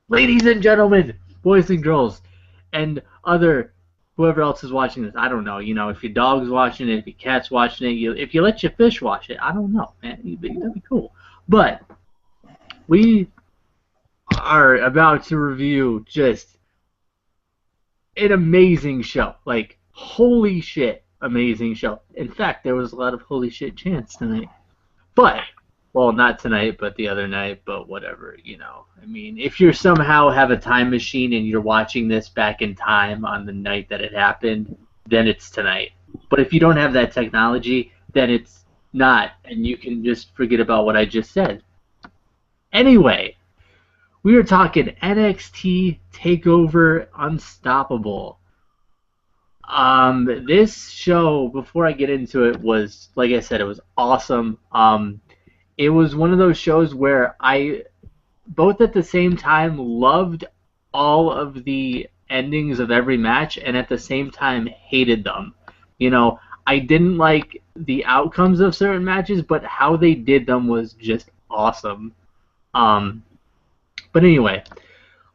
ladies and gentlemen, boys and girls, and other whoever else is watching this. I don't know. If your dog's watching it, if your cat's watching it, if you let your fish watch it, I don't know, man. That'd be cool. But we are about to review just an amazing show. Like, holy shit, amazing show. In fact, there was a lot of holy shit chants tonight. But, well, not tonight, but the other night, but whatever. I mean, if you somehow have a time machine and you're watching this back in time on the night that it happened, then it's tonight. But if you don't have that technology, then it's not, and you can just forget about what I just said. Anyway, we are talking NXT Takeover Unstoppable. This show, before I get into it, was, like I said, it was awesome. It was one of those shows where I, both at the same time, loved all of the endings of every match and at the same time hated them. I didn't like the outcomes of certain matches, but how they did them was just awesome. But anyway,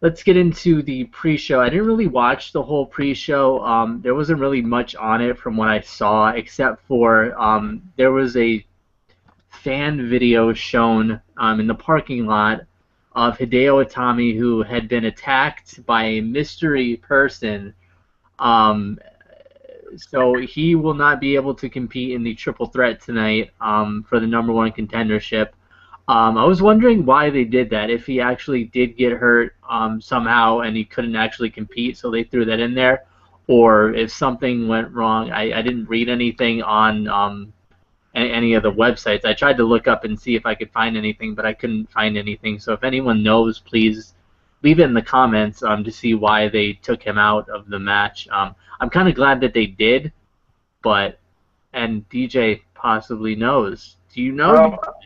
let's get into the pre-show. I didn't really watch the whole pre-show. There wasn't really much on it from what I saw, except for there was a fan video shown in the parking lot of Hideo Itami, who had been attacked by a mystery person. So he will not be able to compete in the triple threat tonight for the #1 contendership. I was wondering why they did that, if he actually did get hurt somehow and he couldn't actually compete, so they threw that in there, or if something went wrong. I didn't read anything on any of the websites. I tried to look up and see if I could find anything, but I couldn't find anything. So if anyone knows, please leave it in the comments to see why they took him out of the match. I'm kind of glad that they did, and DJ possibly knows. Do you know? Well,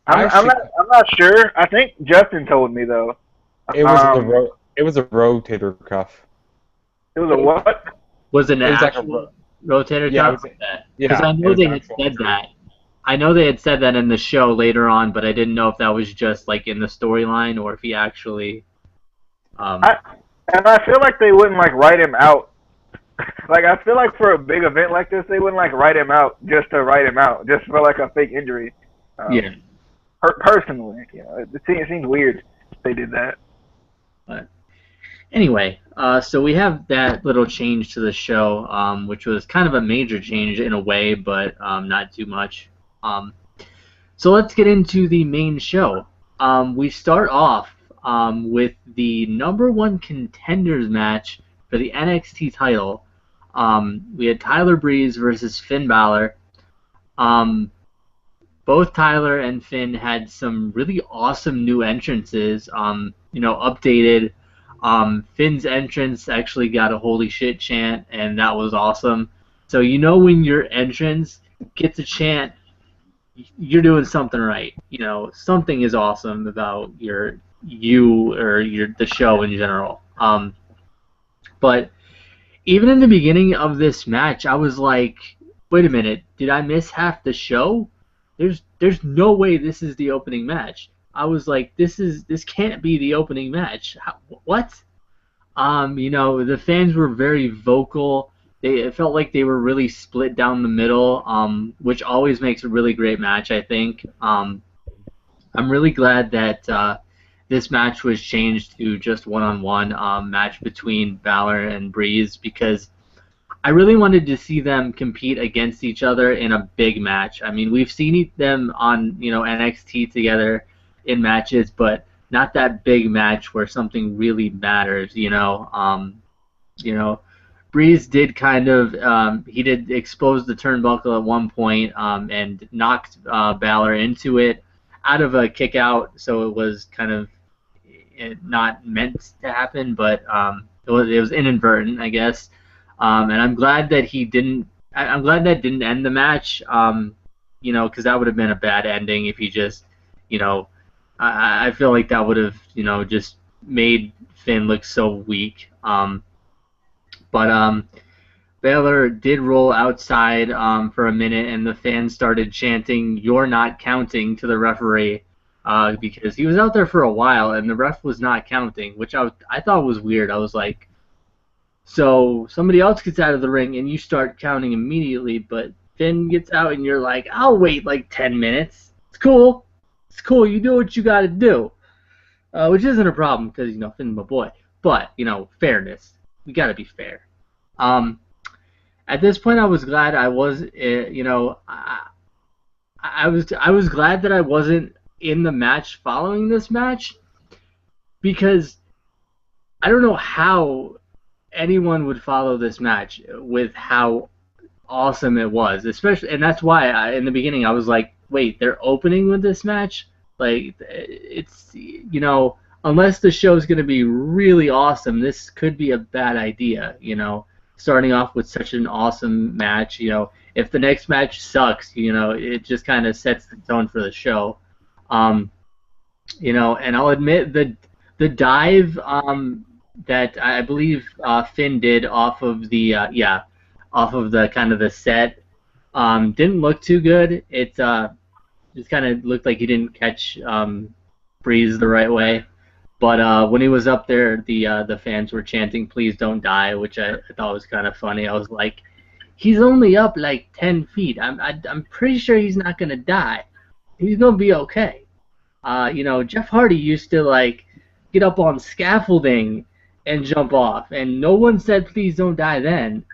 I'm not sure. I think Justin told me though. It was a rotator cuff. It was a what? Was it an It was like actual rotator Yeah, cuff? Yeah, Because I know it was they an had actual said injury. that. I know they had said that in the show later on, but I didn't know if that was just like in the storyline or if he actually. And I feel like they wouldn't like write him out. Like I feel like for a big event like this, they wouldn't like write him out just to write him out, just for like a fake injury. Yeah. Personally, it seems weird if they did that. But anyway, so we have that little change to the show, which was kind of a major change in a way, but not too much. So let's get into the main show. We start off with the #1 contenders match for the NXT title. We had Tyler Breeze versus Finn Balor. Both Tyler and Finn had some really awesome new entrances, updated. Finn's entrance actually got a holy shit chant, and that was awesome. So when your entrance gets a chant, you're doing something right. Something is awesome about the show in general. But even in the beginning of this match, I was like, wait a minute, did I miss half the show? There's no way this is the opening match. I was like, this can't be the opening match. What? The fans were very vocal. It felt like they were really split down the middle, which always makes a really great match, I think. I'm really glad that this match was changed to just one-on-one match between Balor and Breeze, because I really wanted to see them compete against each other in a big match. I mean, we've seen them on NXT together in matches, but not that big match where something really matters. Breeze did kind of he did expose the turnbuckle at one point and knocked Balor into it out of a kick out, so it was kind of not meant to happen, but it was inadvertent, I guess. And I'm glad that he didn't. I'm glad that didn't end the match. Because that would have been a bad ending if he just, I feel like that would have, just made Finn look so weak. But Balor did roll outside for a minute, and the fans started chanting, "You're not counting," to the referee. because he was out there for a while and the ref was not counting, which I thought was weird. I was like, so somebody else gets out of the ring and you start counting immediately, but Finn gets out and you're like, I'll wait like 10 minutes. It's cool. It's cool. You do what you got to do, which isn't a problem because, Finn's my boy. But, fairness. We got to be fair. At this point, I was glad I was, I was glad that I wasn't in the match following this match because I don't know how anyone would follow this match with how awesome it was, especially, and that's why in the beginning I was like, wait, they're opening with this match? Like, it's, unless the show's going to be really awesome, this could be a bad idea, starting off with such an awesome match. If the next match sucks, it just kind of sets the tone for the show. And I'll admit the dive that I believe Finn did off of the kind of the set didn't look too good. It just kind of looked like he didn't catch Breeze the right way. But when he was up there, the fans were chanting, "Please don't die," which I thought was kind of funny. I was like, he's only up like 10 feet. I'm pretty sure he's not gonna die. He's gonna be okay. Jeff Hardy used to like get up on scaffolding and jump off, and no one said please don't die then.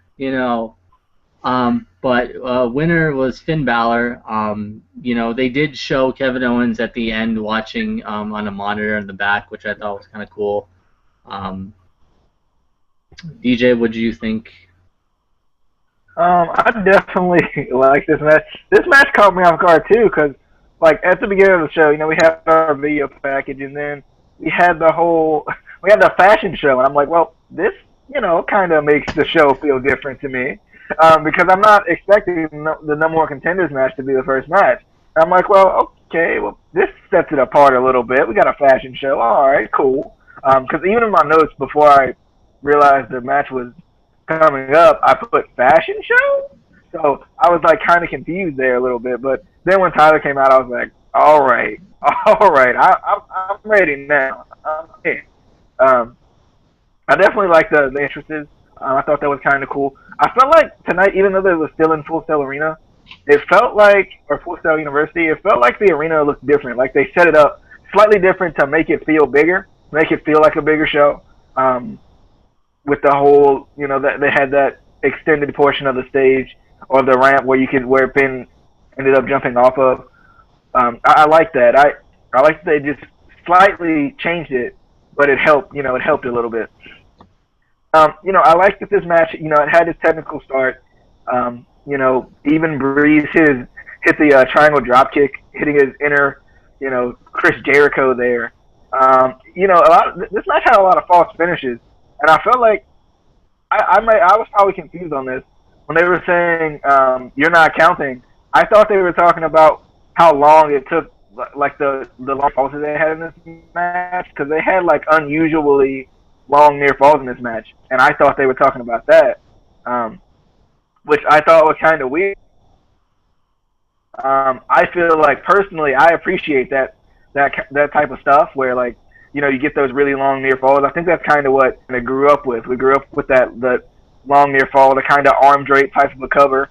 But winner was Finn Balor. They did show Kevin Owens at the end watching on a monitor in the back, which I thought was kind of cool. DJ, what did you think? I definitely like this match. This match caught me off guard too, because like at the beginning of the show, we had our video package, and then we had the fashion show, and I'm like, well, this kind of makes the show feel different to me. Because I'm not expecting the number one contenders match to be the first match. I'm like, well, okay, well, this sets it apart a little bit. We got a fashion show. All right, cool. Because even in my notes before I realized the match was coming up, I put fashion show. So I was like kind of confused there a little bit. But then when Tyler came out, I was like, all right, I'm ready now. I'm in. I definitely like the entrances. I thought that was kind of cool. I felt like tonight, even though it was still in Full Sail Arena, or Full Sail University, it felt like the arena looked different. Like they set it up slightly different to make it feel bigger, make it feel like a bigger show. With the whole, that they had that extended portion of the stage or the ramp where Finn ended up jumping off of. I like that. I like that they just slightly changed it, but it helped. It helped a little bit. I like that this match, it had its technical start. Even Breeze hit the triangle dropkick, hitting his inner, Chris Jericho there. This match had a lot of false finishes, and I felt like I was probably confused on this when they were saying you're not counting. I thought they were talking about how long it took, like the long falls they had in this match, because they had like unusually long near falls in this match, and I thought they were talking about that, which I thought was kind of weird. I feel like personally, I appreciate that type of stuff where like you get those really long near falls. I think that's kind of what I grew up with. We grew up with the long near fall, the kind of arm drape type of a cover.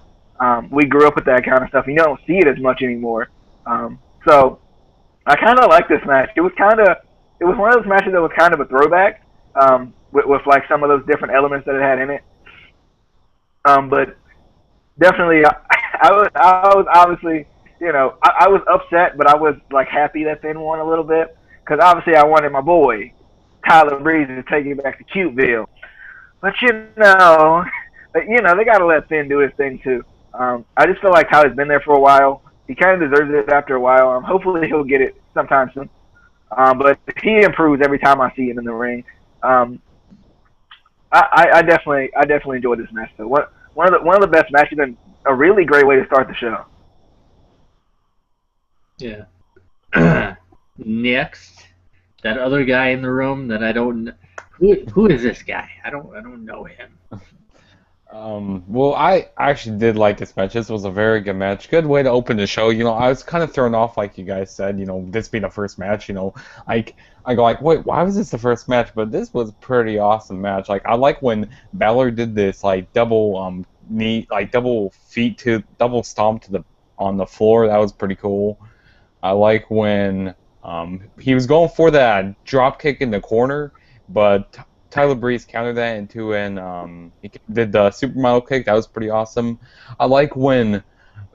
We grew up with that kind of stuff. You don't see it as much anymore. So I kind of like this match. It was one of those matches that was kind of a throwback. With like some of those different elements that it had in it. But definitely, I was obviously, I was upset, but I was like happy that Finn won a little bit, because obviously I wanted my boy Tyler Breeze to take it back to Cuteville. But they gotta let Finn do his thing too. I just feel like Tyler's been there for a while. He kind of deserves it after a while. Hopefully he'll get it sometime soon. But he improves every time I see him in the ring. I definitely enjoyed this match though. One of the best matches and a really great way to start the show. Yeah. Next, that other guy in the room that I don't. Who is this guy? I don't know him. Well, I actually did like this match. This was a very good match. Good way to open the show. I was kind of thrown off, like you guys said. This being the first match. Like I go like, wait, why was this the first match? But this was a pretty awesome match. Like I like when Balor did this like double knee, like double feet to double stomp to the on the floor. That was pretty cool. I like when he was going for that drop kick in the corner, but Tyler Breeze countered that into he did the supermodel kick. That was pretty awesome. I like when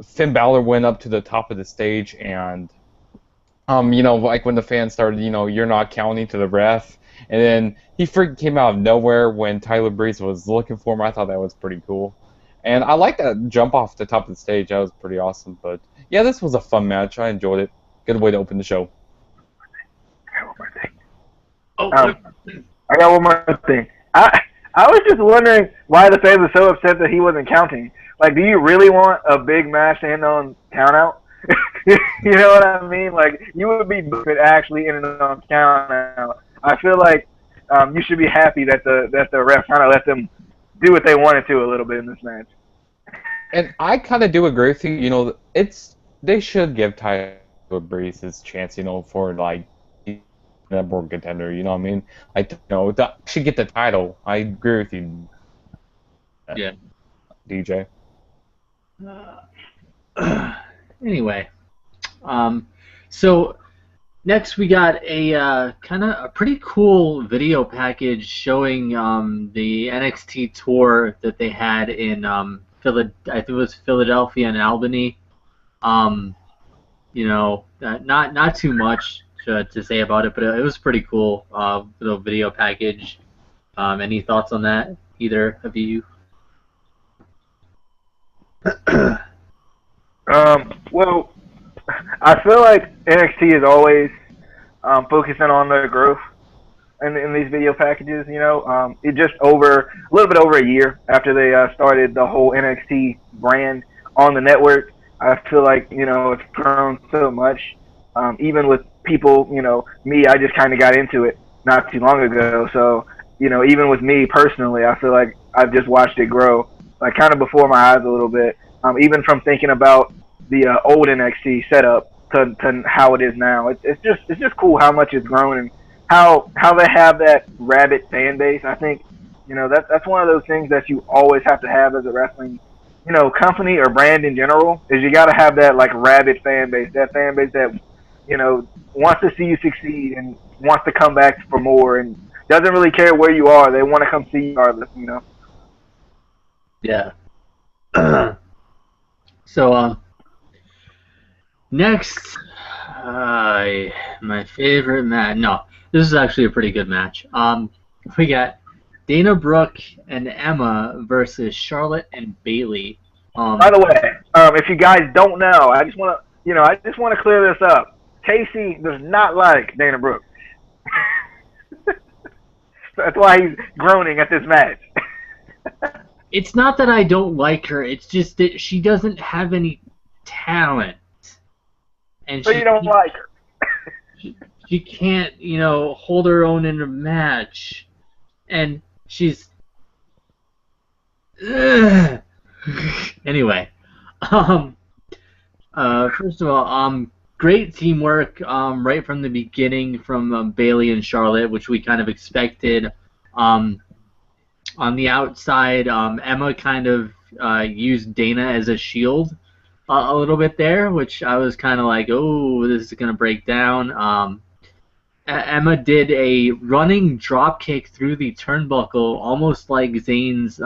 Finn Balor went up to the top of the stage and like when the fans started, you're not counting to the ref, and then he freaking came out of nowhere when Tyler Breeze was looking for him. I thought that was pretty cool. And I like that jump off the top of the stage. That was pretty awesome. But yeah, this was a fun match. I enjoyed it. Good way to open the show. Oh, I got one more thing. I was just wondering why the fans were so upset that he wasn't counting. Like, do you really want a big match to end on count out? You know what I mean? Like, you would be if it actually ended on count out. I feel like you should be happy that the ref kind of let them do what they wanted to a little bit in this match. And I kind of do agree with you. They should give Tyler Breeze his chance. For like number one contender. You know what I mean? Should get the title. I agree with you. Yeah. DJ. Anyway, so next we got a kind of a pretty cool video package showing the NXT tour that they had in I think it was Philadelphia and Albany. Not too much to say about it, but it was pretty cool. Little video package. Any thoughts on that? Either of you? Well, I feel like NXT is always focusing on their growth in these video packages. It just a little bit over a year after they started the whole NXT brand on the network. I feel like it's grown so much. Even with people, me, I just kind of got into it not too long ago. So even with me personally, I feel like I've just watched it grow, like kind of before my eyes a little bit. Even from thinking about the old NXT setup to how it is now, it's just cool how much it's grown and how they have that rabid fan base. I think that's one of those things that you always have to have as a wrestling company or brand in general, is you got to have that like rabid fan base, that fan base that wants to see you succeed and wants to come back for more and doesn't really care where you are. They want to come see you regardless. Yeah. So, next, my favorite match. No, this is actually a pretty good match. We got Dana Brooke and Emma versus Charlotte and Bayley. By the way, if you guys don't know, I just want to clear this up. Casey does not like Dana Brooke. That's why he's groaning at this match. It's not that I don't like her. It's just that she doesn't have any talent. And so you don't like her. She can't, hold her own in a match. And she's... Anyway. First of all, great teamwork right from the beginning from Bayley and Charlotte, which we kind of expected. On the outside, Emma kind of used Dana as a shield a little bit there, which I was kind of like, oh, this is going to break down. Emma did a running drop kick through the turnbuckle, almost like Zayn's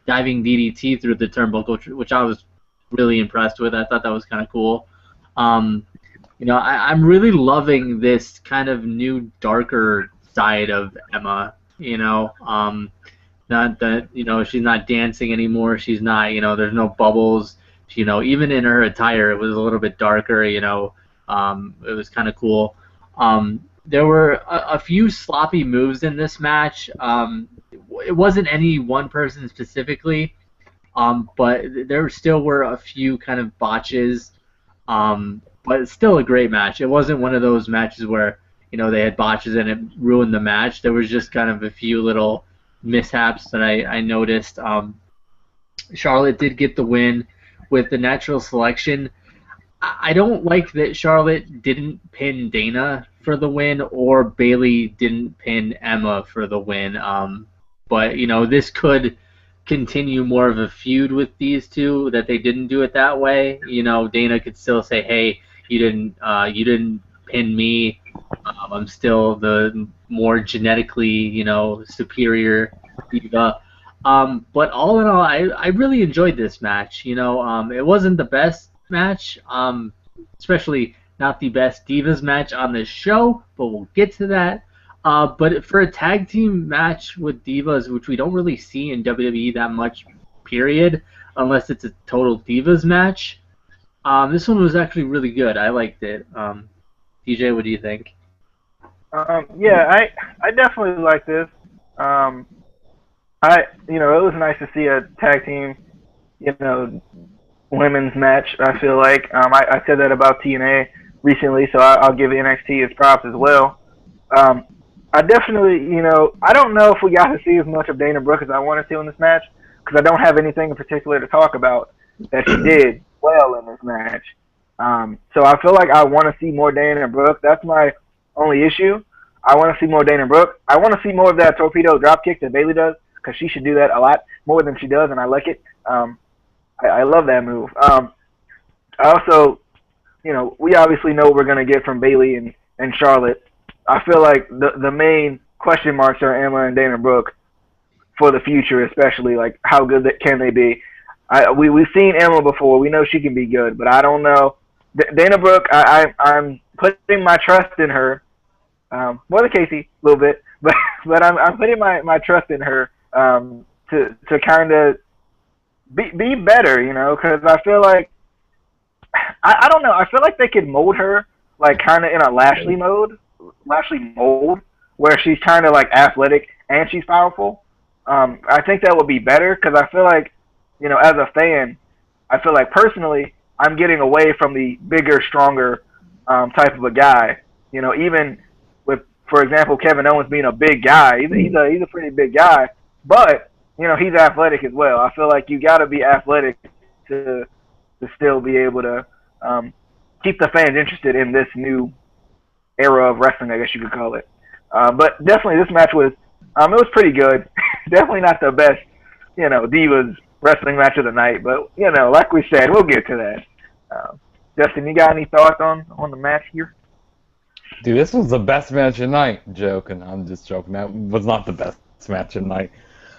diving DDT through the turnbuckle, which I was really impressed with. I thought that was kind of cool. I'm really loving this kind of new, darker side of Emma. Not that she's not dancing anymore. She's not there's no bubbles. Even in her attire, it was a little bit darker. It was kind of cool. There were a few sloppy moves in this match. It wasn't any one person specifically, but there still were a few kind of botches. But it's still a great match. It wasn't one of those matches where they had botches and it ruined the match. There was just kind of a few little mishaps that I noticed. Charlotte did get the win with the natural selection. I don't like that Charlotte didn't pin Dana for the win or Bailey didn't pin Emma for the win. But this could continue more of a feud with these two that they didn't do it that way. Dana could still say, "Hey, you didn't pin me. I'm still the more genetically, superior diva." But all in all, I really enjoyed this match. It wasn't the best match, especially not the best Divas match on this show, but we'll get to that. But for a tag team match with Divas, which we don't really see in WWE that much, period, unless it's a total Divas match, this one was actually really good. I liked it. DJ, what do you think? Yeah, I definitely like this. It was nice to see a tag team, women's match. I feel like I said that about TNA recently, so I'll give NXT its props as well. I definitely, I don't know if we got to see as much of Dana Brooke as I wanted to in this match because I don't have anything in particular to talk about that she did well in this match. So I feel like I want to see more Dana Brooke. That's my only issue. I want to see more Dana Brooke. I want to see more of that torpedo dropkick that Bailey does because she should do that a lot more than she does, and I like it. I love that move. I also, we obviously know what we're going to get from Bailey and Charlotte. I feel like the main question marks are Emma and Dana Brooke for the future, especially like how good can they be. We've seen Emma before. We know she can be good, but I don't know. Dana Brooke, I'm putting my trust in her. More than Casey, a little bit, but I'm putting my trust in her to kind of be better, because I feel like I don't know. I feel like they could mold her like kind of in a Lashley mold, where she's kind of like athletic and she's powerful. I think that would be better because I feel like, as a fan, I feel like personally I'm getting away from the bigger, stronger type of a guy. Even with, for example, Kevin Owens being a big guy, he's a pretty big guy, but he's athletic as well. I feel like you got to be athletic to still be able to keep the fans interested in this new era of wrestling, I guess you could call it. But definitely this match was it was pretty good. Definitely not the best, Divas wrestling match of the night, but like we said, we'll get to that. Justin, you got any thoughts on the match here? Dude, this was the best match of the night. Joking, I'm just joking. That was not the best match of the night.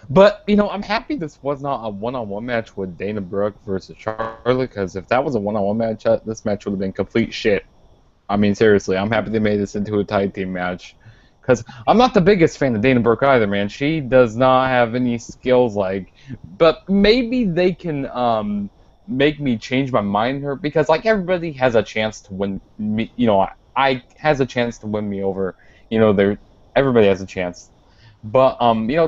But, I'm happy this was not a one-on-one match with Dana Brooke versus Charlotte, because if that was a one-on-one match, this match would have been complete shit. I mean, seriously, I'm happy they made this into a tag team match. Because I'm not the biggest fan of Dana Brooke either, man. She does not have any skills but maybe they can make me change my mind on her, because, everybody has a chance to win me, I has a chance to win me over. Everybody has a chance. But,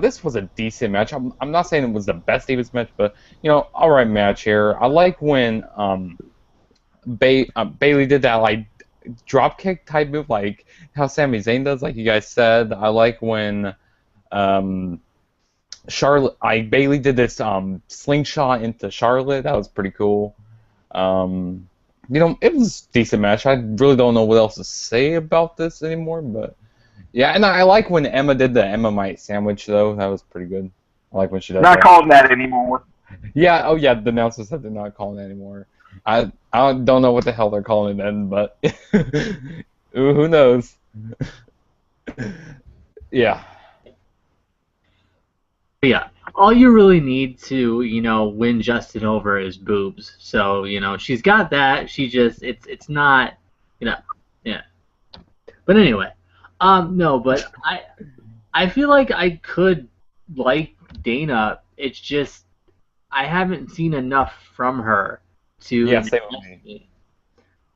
this was a decent match. I'm not saying it was the best Davis match, but, alright match here. I like when Bailey did that, drop kick type move, like how Sami Zayn does, like you guys said. I like when Bailey did this slingshot into Charlotte. That was pretty cool. It was a decent match. I really don't know what else to say about this anymore, but yeah, and I like when Emma did the Emma-mite sandwich, though. That was pretty good. I like when she does Not that. called that anymore. Yeah, oh yeah, the announcers said they're not calling it anymore. I don't know what the hell they're calling it then, but who knows? Yeah. Yeah, all you really need to, win Justin over is boobs. So, she's got that. She just, it's not, yeah. But anyway, no, but I feel like I could like Dana. It's just I haven't seen enough from her to. Yeah, same with me.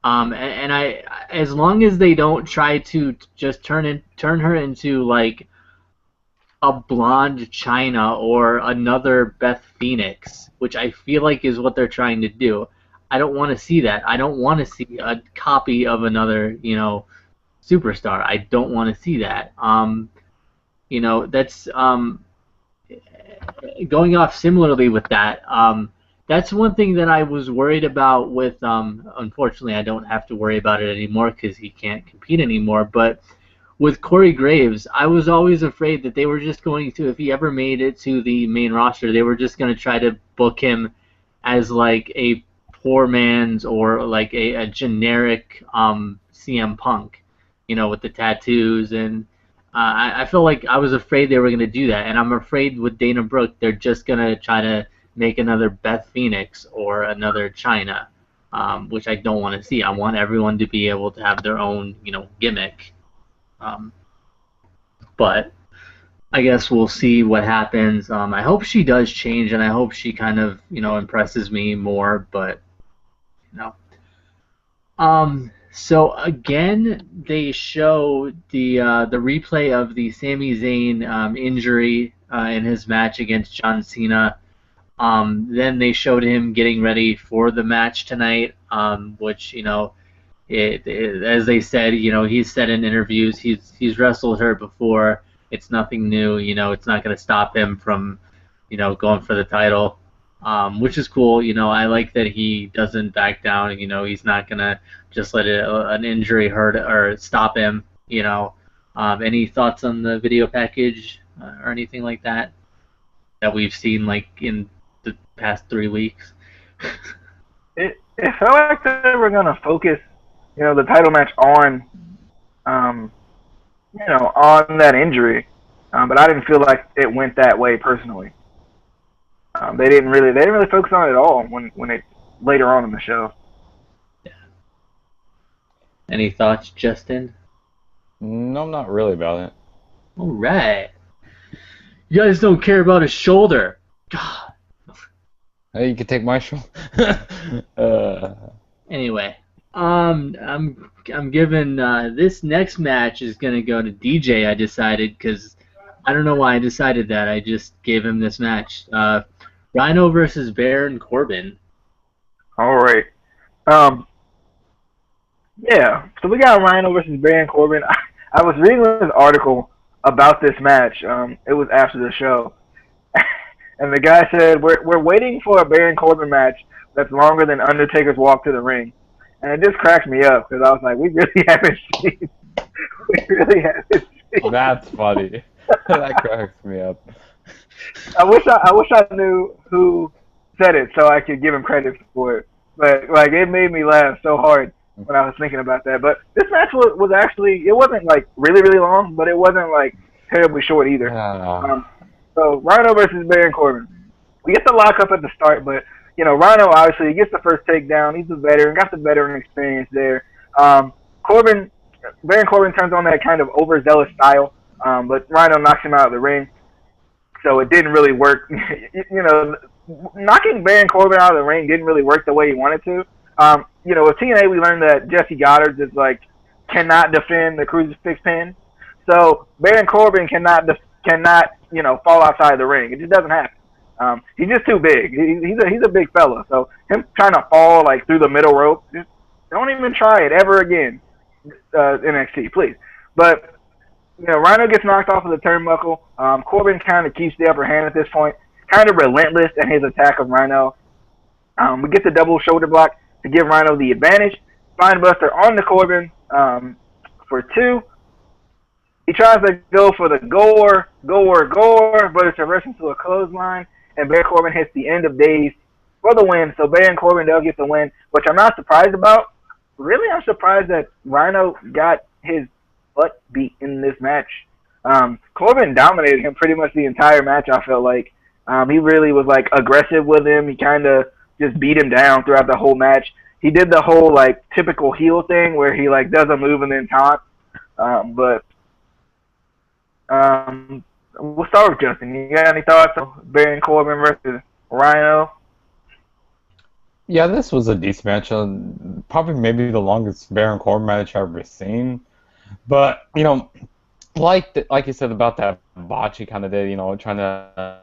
And I, as long as they don't try to just turn her into like a blonde Chyna or another Beth Phoenix, which I feel like is what they're trying to do. I don't want to see that. I don't want to see a copy of another, superstar. I don't want to see that. That's going off similarly with that, that's one thing that I was worried about with. Unfortunately, I don't have to worry about it anymore because he can't compete anymore. But with Corey Graves, I was always afraid that they were just going to, if he ever made it to the main roster, they were just going to try to book him as like a poor man's or like a generic CM Punk, with the tattoos. And I feel like I was afraid they were going to do that. And I'm afraid with Dana Brooke, they're just going to try to make another Beth Phoenix or another Chyna, which I don't want to see. I want everyone to be able to have their own, gimmick. But I guess we'll see what happens. I hope she does change, and I hope she kind of, impresses me more. But, you know. So again, they show the replay of the Sami Zayn injury in his match against John Cena. Then they showed him getting ready for the match tonight, which as they said, he's said in interviews he's wrestled her before. It's nothing new. It's not going to stop him from going for the title, which is cool. I like that he doesn't back down. He's not going to just let an injury hurt or stop him. Any thoughts on the video package or anything like that we've seen like in the past 3 weeks? It felt like they were going to focus the title match on, on that injury, but I didn't feel like it went that way personally. They didn't really focus on it at all when it later on in the show. Yeah. Any thoughts, Justin? No, not really about it. All right. You guys don't care about his shoulder. God. Hey, you can take my shoulder. Anyway. I'm giving this next match is gonna go to DJ. I decided because I don't know why I decided that. I just gave him this match. Rhino versus Baron Corbin. All right. Yeah. So we got Rhino versus Baron Corbin. I was reading this article about this match. It was after the show, and the guy said we're waiting for a Baron Corbin match that's longer than Undertaker's walk to the ring. And it just cracked me up because I was like, we really haven't seen. That's funny. That cracks me up. I wish I knew who said it so I could give him credit for it. But like, it made me laugh so hard when I was thinking about that. But this match was actually, it wasn't like really long, but it wasn't like terribly short either. So Rhino versus Baron Corbin. We get the lock up at the start, but Rhino obviously gets the first takedown. He's a veteran, got the veteran experience there. Baron Corbin turns on that kind of overzealous style, but Rhino knocks him out of the ring. So it didn't really work. Knocking Baron Corbin out of the ring didn't really work the way he wanted to. With TNA we learned that Jesse Goddard is cannot defend the crucifix pin. So Baron Corbin cannot fall outside the ring. It just doesn't happen. He's just too big. He's a big fella. So him trying to fall through the middle rope, just don't even try it ever again. NXT, please. But Rhino gets knocked off of the turnbuckle. Corbin kind of keeps the upper hand at this point. Kind of relentless in his attack of Rhino. We get the double shoulder block to give Rhino the advantage. Spinebuster on to Corbin for 2. He tries to go for the gore, but it's reversed into a clothesline. And Baron Corbin hits the end of days for the win. So Baron Corbin does get the win, which I'm not surprised about. Really, I'm surprised that Rhino got his butt beat in this match. Corbin dominated him pretty much the entire match, I felt like. He really was aggressive with him. He kind of just beat him down throughout the whole match. He did the whole typical heel thing where he does a move and then taunts. We'll start with Justin. You got any thoughts on Baron Corbin versus Rhino? Yeah, this was a decent match. Probably maybe the longest Baron Corbin match I've ever seen. But, like you said about that botch he kind of did, trying to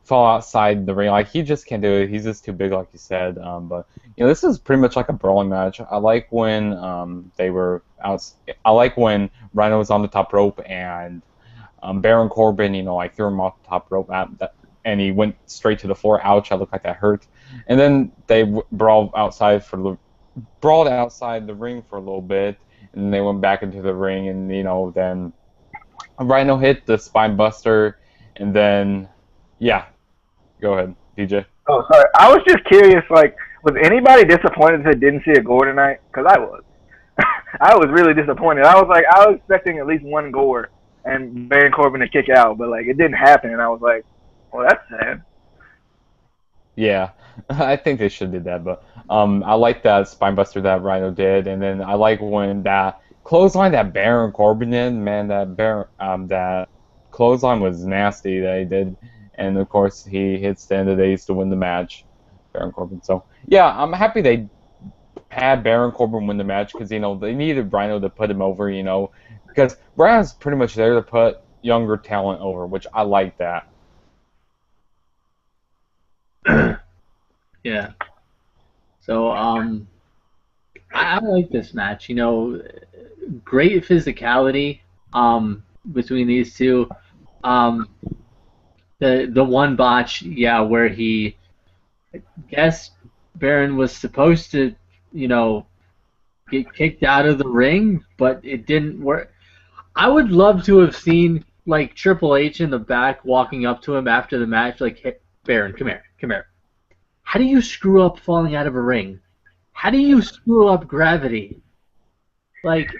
fall outside the ring. He just can't do it. He's just too big, like you said. But, this is pretty much like a brawling match. I like when they were out. I like when Rhino was on the top rope and Baron Corbin, threw him off the top rope and he went straight to the floor. Ouch! I looked like that hurt. And then they brawled outside the ring for a little bit, and then they went back into the ring, and then Rhino hit the spine buster, and then go ahead, DJ. Oh, sorry. I was just curious. Like, was anybody disappointed that didn't see a gore tonight? Because I was. I was really disappointed. I was expecting at least one gore and Baron Corbin to kick out, but like it didn't happen, and I was like, well, that's sad. Yeah, I think they should have did that, but I like that spinebuster that Rhino did, and then I like when that clothesline that Baron Corbin did. Man, that clothesline was nasty that he did, and of course he hits the end of the days to win the match, Baron Corbin. So yeah, I'm happy they had Baron Corbin win the match because they needed Rhino to put him over, because Rhino's pretty much there to put younger talent over, which I like that. Yeah. So I like this match. Great physicality between these two. The one botch, where I guess Baron was supposed to, get kicked out of the ring, but it didn't work. I would love to have seen like Triple H in the back walking up to him after the match, like, "Hey, Baron, come here. How do you screw up falling out of a ring? How do you screw up gravity?" Like,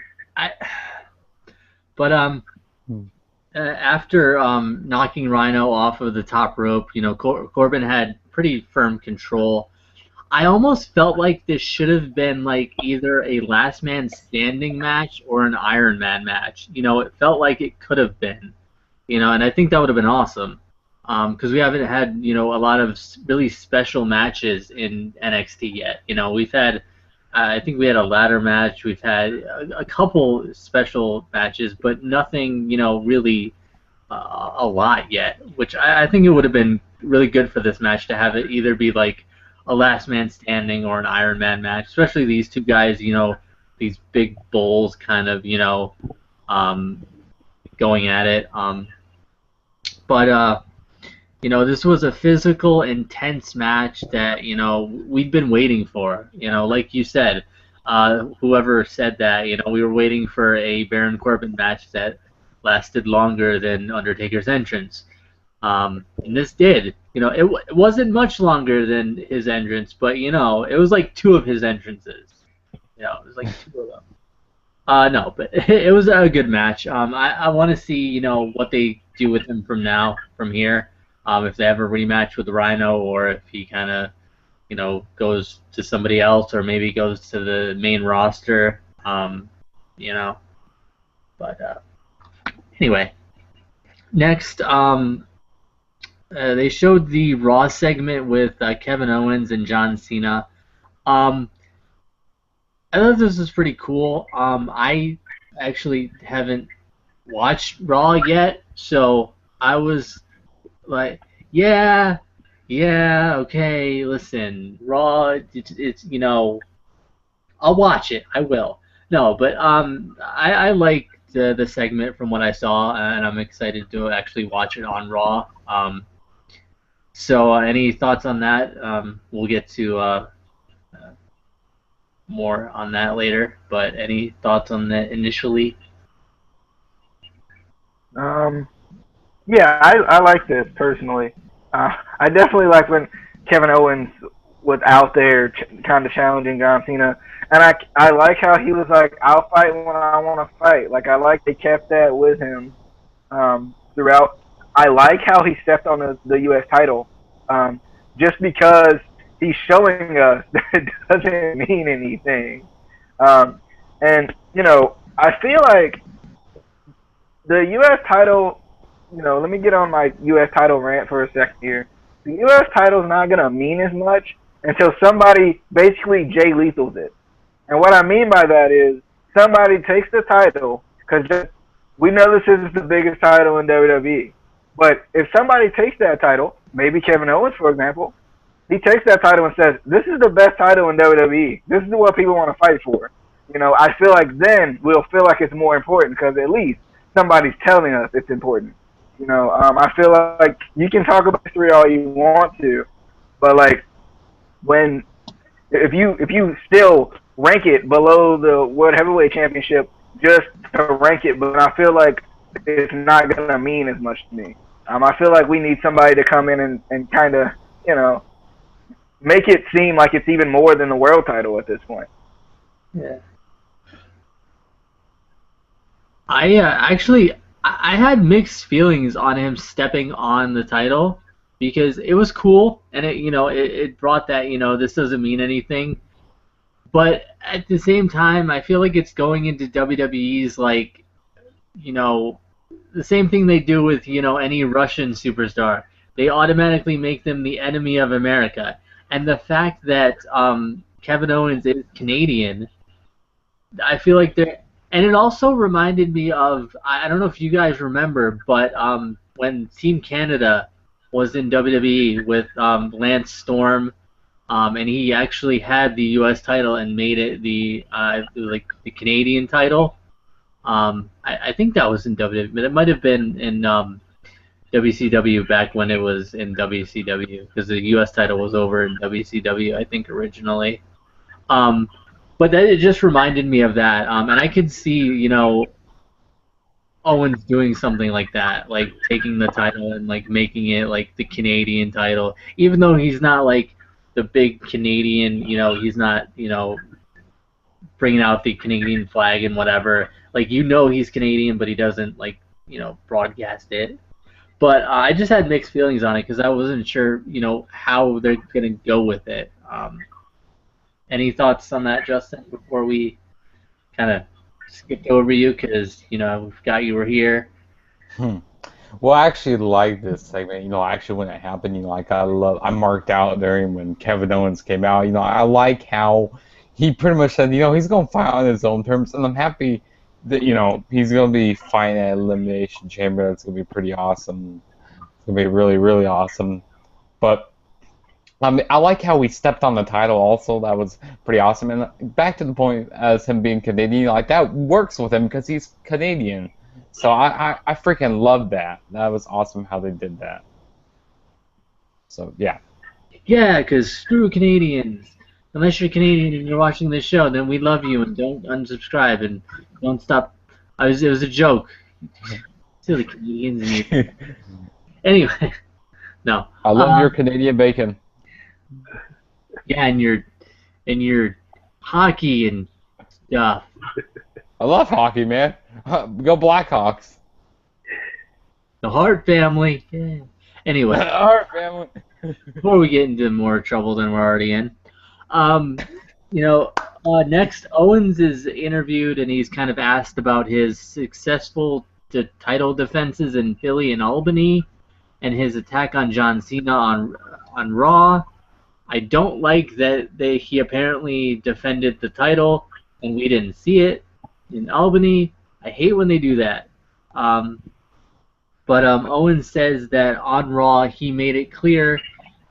after knocking Rhino off of the top rope, Corbin had pretty firm control. I almost felt like this should have been like either a last man standing match or an Iron Man match. It felt like it could have been, and I think that would have been awesome. Because we haven't had, a lot of really special matches in NXT yet. We've had, I think we had a ladder match. We've had a couple special matches, but nothing, really a lot yet. Which I think it would have been really good for this match to have it either be like a last man standing or an Iron Man match. Especially these two guys, these big bulls kind of, going at it. This was a physical, intense match that, we'd been waiting for. Like you said, whoever said that, we were waiting for a Baron Corbin match that lasted longer than Undertaker's entrance. And this did. It wasn't much longer than his entrance, but, it was like two of his entrances. It was like two of them. No, but it was a good match. I want to see, what they do with him from here. If they have a rematch with Rhino, or if he kind of, goes to somebody else, or maybe goes to the main roster, But anyway, next, they showed the Raw segment with Kevin Owens and John Cena. I thought this was pretty cool. I actually haven't watched Raw yet, so I was like, yeah, okay, listen, Raw, it's I'll watch it, I will. No, but I like the segment from what I saw, and I'm excited to actually watch it on Raw. So any thoughts on that? We'll get to more on that later, but any thoughts on that initially? Yeah, I like this personally. I definitely like when Kevin Owens was out there kind of challenging John Cena, and I like how he was like, "I'll fight when I want to fight." Like I like they kept that with him throughout. I like how he stepped on the U.S. title, just because he's showing us that it doesn't mean anything, and I feel like the U.S. title. Let me get on my U.S. title rant for a second here. The U.S. title is not going to mean as much until somebody basically Jay Lethals it. And what I mean by that is somebody takes the title, because we know this is the biggest title in WWE. But if somebody takes that title, maybe Kevin Owens, for example, he takes that title and says, "This is the best title in WWE. This is what people want to fight for." I feel like then we'll feel like it's more important because at least somebody's telling us it's important. I feel like you can talk about history all you want to, but like when if you still rank it below the World Heavyweight Championship just to rank it, but I feel like it's not gonna mean as much to me. I feel like we need somebody to come in and kind of make it seem like it's even more than the world title at this point. Yeah. I had mixed feelings on him stepping on the title because it was cool and it brought that this doesn't mean anything, but at the same time I feel like it's going into WWE's like the same thing they do with any Russian superstar. They automatically make them the enemy of America, and the fact that Kevin Owens is Canadian, I feel like they're. And it also reminded me of, I don't know if you guys remember, but when Team Canada was in WWE with Lance Storm, and he actually had the U.S. title and made it the Canadian title. I think that was in WWE, but it might have been in WCW back when it was in WCW, because the U.S. title was over in WCW, I think, originally. But it just reminded me of that, and I could see, Owens doing something like that, like taking the title and like making it like the Canadian title, even though he's not like the big Canadian, he's not, bringing out the Canadian flag and whatever. Like he's Canadian, but he doesn't like, broadcast it. But I just had mixed feelings on it because I wasn't sure, how they're gonna go with it. Any thoughts on that, Justin, before we kind of skipped over you because, we forgot you were here? Well, I actually like this segment. Actually when it happened, I marked out during when Kevin Owens came out. I like how he pretty much said, he's going to fight on his own terms, and I'm happy that, he's going to be fighting at Elimination Chamber. That's going to be pretty awesome. It's going to be really, really awesome. But I like how he stepped on the title also. That was pretty awesome. And back to the point as him being Canadian, that works with him because he's Canadian. So I freaking love that. That was awesome how they did that. So, yeah. Yeah, because screw Canadians. Unless you're Canadian and you're watching this show, then we love you and don't unsubscribe and don't stop. It was a joke. Silly Canadians. Anyway, no. I love your Canadian bacon. Yeah, and your hockey and stuff. I love hockey, man. Go Blackhawks. The Hart family. Yeah. Anyway. The Hart family. Before we get into more trouble than we're already in, next Owens is interviewed and he's kind of asked about his successful title defenses in Philly and Albany, and his attack on John Cena on Raw. I don't like that he apparently defended the title and we didn't see it in Albany. I hate when they do that. But Owens says that on Raw he made it clear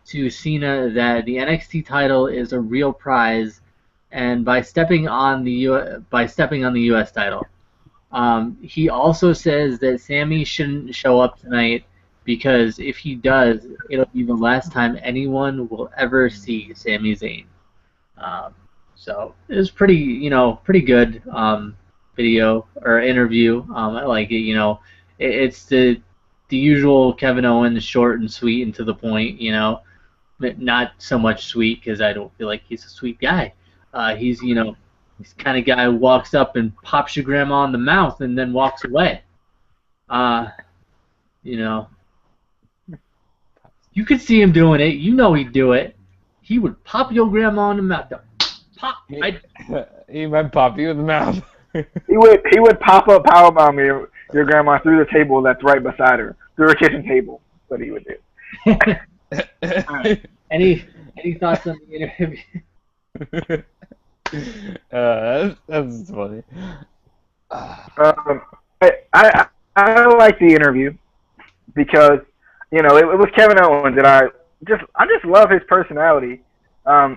to Cena that the NXT title is a real prize, and by stepping on the US title. He also says that Sami shouldn't show up tonight, because if he does, it'll be the last time anyone will ever see Sami Zayn. So it was pretty good video or interview. I like it. It's the usual Kevin Owens, short and sweet and to the point. Not so much sweet because I don't feel like he's a sweet guy. He's he's the kind of guy who walks up and pops your grandma in the mouth and then walks away. You could see him doing it. He'd do it. He would pop your grandma in the mouth. Pop. He might pop you in the mouth. He would pop up powerbomb your grandma through the table that's right beside her, through her kitchen table. That's what he would do. All right. Any thoughts on the interview? That's funny. I like the interview because it was Kevin Owens, and I just love his personality. The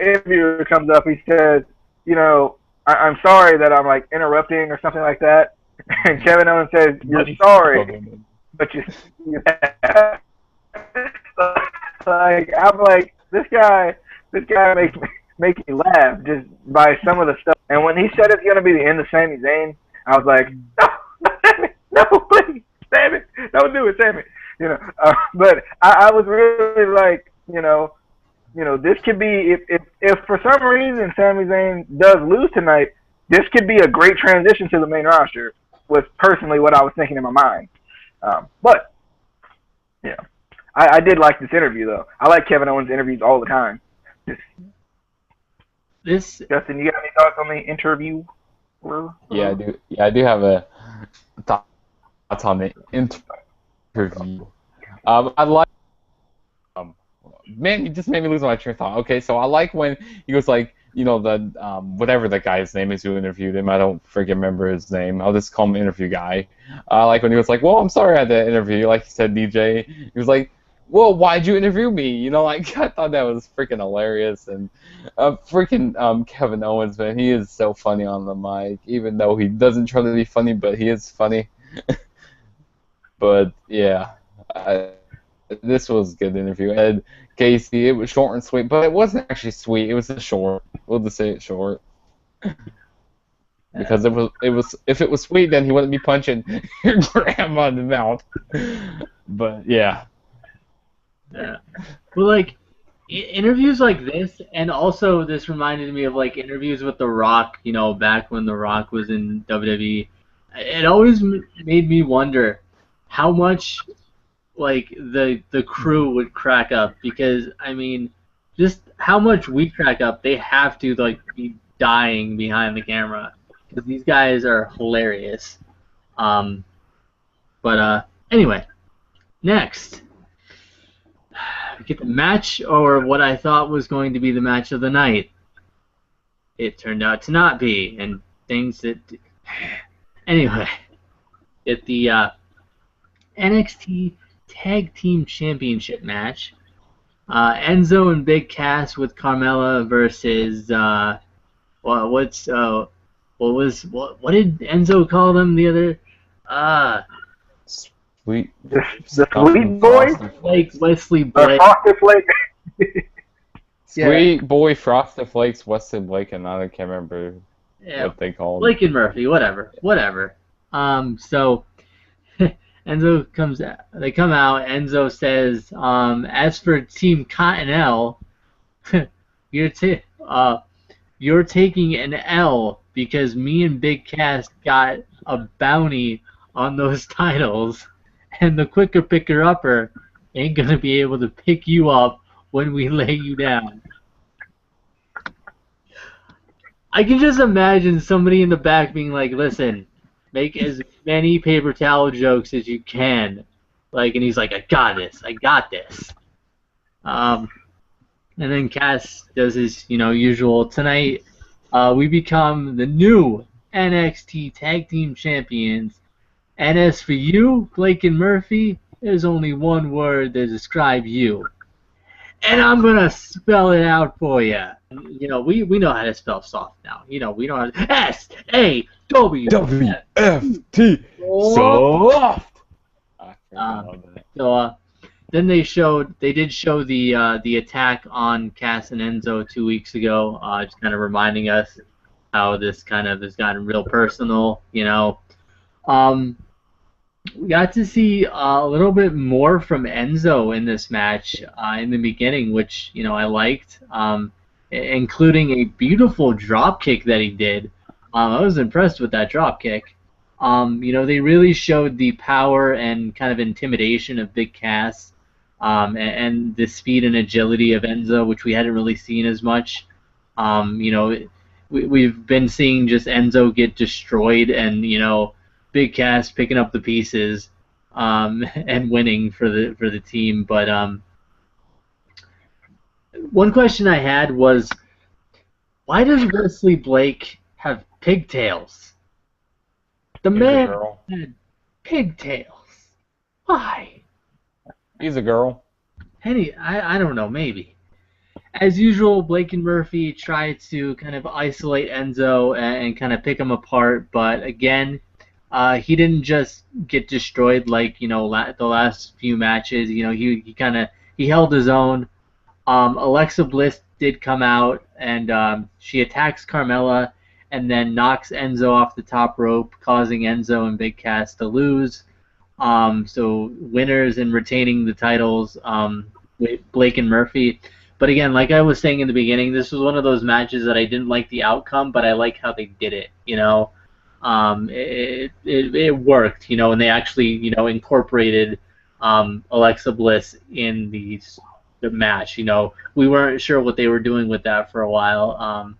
interviewer comes up, he says, I'm sorry that I'm like interrupting or something like that, And Kevin Owens says, "You're sorry, but you have." Like I'm like this guy makes me laugh just by some of the stuff. And when he said it's gonna be the end of Sami Zayn, I was like, no, please, damn it, don't do it, damn it. But I was really like, this could be if for some reason Sami Zayn does lose tonight, this could be a great transition to the main roster. Was personally what I was thinking in my mind. But yeah, I did like this interview though. I like Kevin Owens interviews all the time. Justin, you got any thoughts on the interview? Yeah, I do. Yeah, I do have a thoughts on the interview. I like. Man, you just made me lose my train of thought. Okay, so I like when he was like, the whatever the guy's name is who interviewed him. I don't freaking remember his name. I'll just call him interview guy. I like when he was like, "Well, I'm sorry I had to interview." Like he said, DJ. He was like, "Well, why'd you interview me?" Like I thought that was freaking hilarious. And freaking Kevin Owens, man, he is so funny on the mic. Even though he doesn't try to be funny, but he is funny. But yeah, this was a good interview. Ed Casey, it was short and sweet, but it wasn't actually sweet. It was just short. We'll just say it short. Because it was if it was sweet, then he wouldn't be punching your grandma in the mouth. But yeah. Yeah. Well, like interviews like this, and also this reminded me of like interviews with The Rock. Back when The Rock was in WWE, it always made me wonder how much like the crew would crack up, because I mean, just how much we crack up, they have to like be dying behind the camera because these guys are hilarious. But anyway, next we get the match, or what I thought was going to be the match of the night. It turned out to not be, and things that anyway, at the NXT Tag Team Championship match. Enzo and Big Cass with Carmella versus what did Enzo call them the other? Sweet. The Sweet Boy? Wesley Blake. Frosted Flake. Sweet Boy Frosted Flakes, Wesley Blake, and I can't remember what they called. Blake and Murphy, whatever. So Enzo comes out. They come out. Enzo says, "As for Team Continental, you're taking an L because me and Big Cass got a bounty on those titles, and the quicker picker upper ain't gonna be able to pick you up when we lay you down." I can just imagine somebody in the back being like, "Listen, make as many paper towel jokes as you can." And he's like, I got this. And then Cass does his, usual, "Tonight, we become the new NXT Tag Team Champions. And as for you, Blake and Murphy, there's only one word to describe you. And I'm going to spell it out for you." We know how to spell soft now. We know how to... S-A-W. W-F-T. Soft. Then they did show the attack on Cass and Enzo 2 weeks ago, just kind of reminding us how this kind of has gotten real personal. We got to see a little bit more from Enzo in this match in the beginning, which I liked, including a beautiful drop kick that he did. I was impressed with that drop kick. They really showed the power and kind of intimidation of Big Cass, and the speed and agility of Enzo, which we hadn't really seen as much. We've been seeing just Enzo get destroyed, and Big Cass picking up the pieces, and winning for the team. But one question I had was, why does Wesley Blake have pigtails? The man had pigtails. Why? He's a girl. I don't know, maybe. As usual, Blake and Murphy try to kind of isolate Enzo and kind of pick him apart, but again, he didn't just get destroyed like the last few matches. He held his own. Alexa Bliss did come out and she attacks Carmella and then knocks Enzo off the top rope, causing Enzo and Big Cass to lose. So winners and retaining the titles with Blake and Murphy. But again, like I was saying in the beginning, this was one of those matches that I didn't like the outcome, but I like how they did it. It worked, and they actually, incorporated Alexa Bliss in the match. We weren't sure what they were doing with that for a while.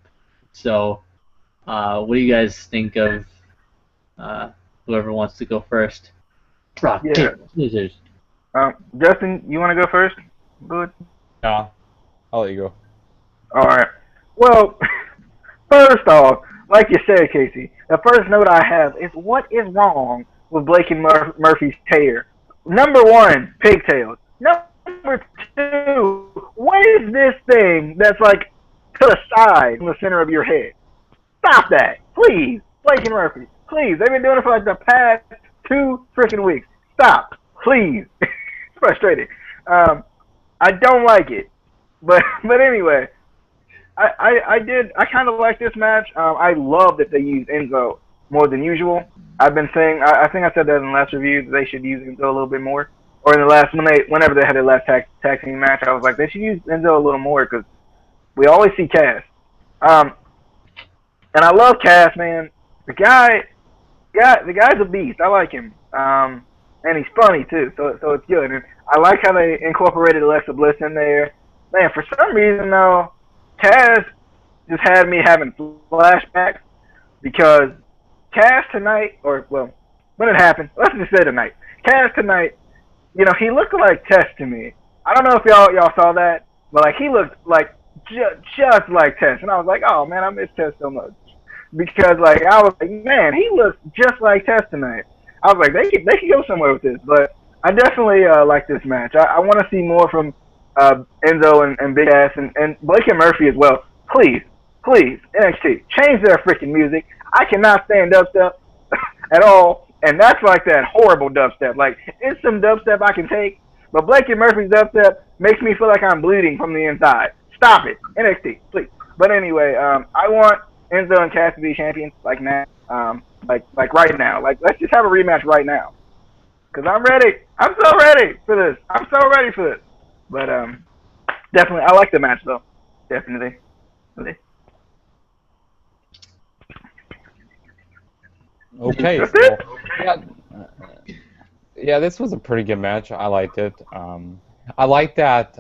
What do you guys think of whoever wants to go first? Rock, paper, scissors. Justin, you want to go first? Good. Yeah, I'll let you go. All right. Well, first off, like you said, Casey, the first note I have is what is wrong with Blake and Murphy's hair? Number one, pigtails. Number two, what is this thing that's like to the side in the center of your head? Stop that, please, Blake and Murphy. Please, they've been doing it for like the past 2 freaking weeks. Stop, please. It's frustrating. I don't like it, but anyway, I kind of like this match. I love that they used Enzo more than usual. I've been saying, I think I said that in the last review, that they should use Enzo a little bit more. Or in the last, whenever they had their last tag team match, I was like, they should use Enzo a little more because we always see Cass. And I love Cass, man. The guy's a beast. I like him. And he's funny too, so it's good. And I like how they incorporated Alexa Bliss in there. Man, for some reason though, Cass just had me having flashbacks because Cass tonight, or well, when it happened, let's just say tonight. Cass tonight, he looked like Tess to me. I don't know if y'all saw that, but like he looked like just like Tess, and I was like, oh man, I miss Tess so much because like I was like, man, he looks just like Tess tonight. I was like, they could go somewhere with this, but I definitely like this match. I want to see more from Enzo and Big Ass and Blake and Murphy as well. Please, NXT, change their freaking music. I cannot stand dubstep at all, and that's like that horrible dubstep. Like, it's some dubstep I can take, but Blake and Murphy's dubstep makes me feel like I'm bleeding from the inside. Stop it, NXT, please. But anyway, I want Enzo and Cass to be champions like now. Like right now. Like, let's just have a rematch right now. Because I'm ready. I'm so ready for this. But, definitely, I like the match, though. Definitely. Okay. Well, yeah, this was a pretty good match. I liked it. I like that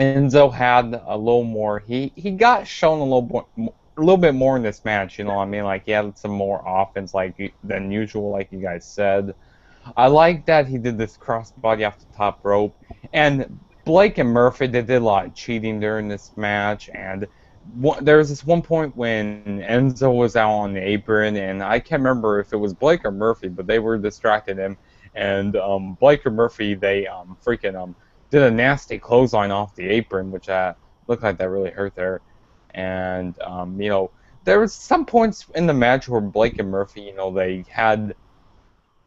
Enzo had a little more. He got shown a little bit more in this match, Like, he had some more offense than usual, like you guys said. I like that he did this crossbody off the top rope. And Blake and Murphy, they did a lot of cheating during this match. And there was this one point when Enzo was out on the apron, and I can't remember if it was Blake or Murphy, but they were distracting him. And Blake or Murphy, they freaking did a nasty clothesline off the apron, which looked like that really hurt there. And, there was some points in the match where Blake and Murphy, they had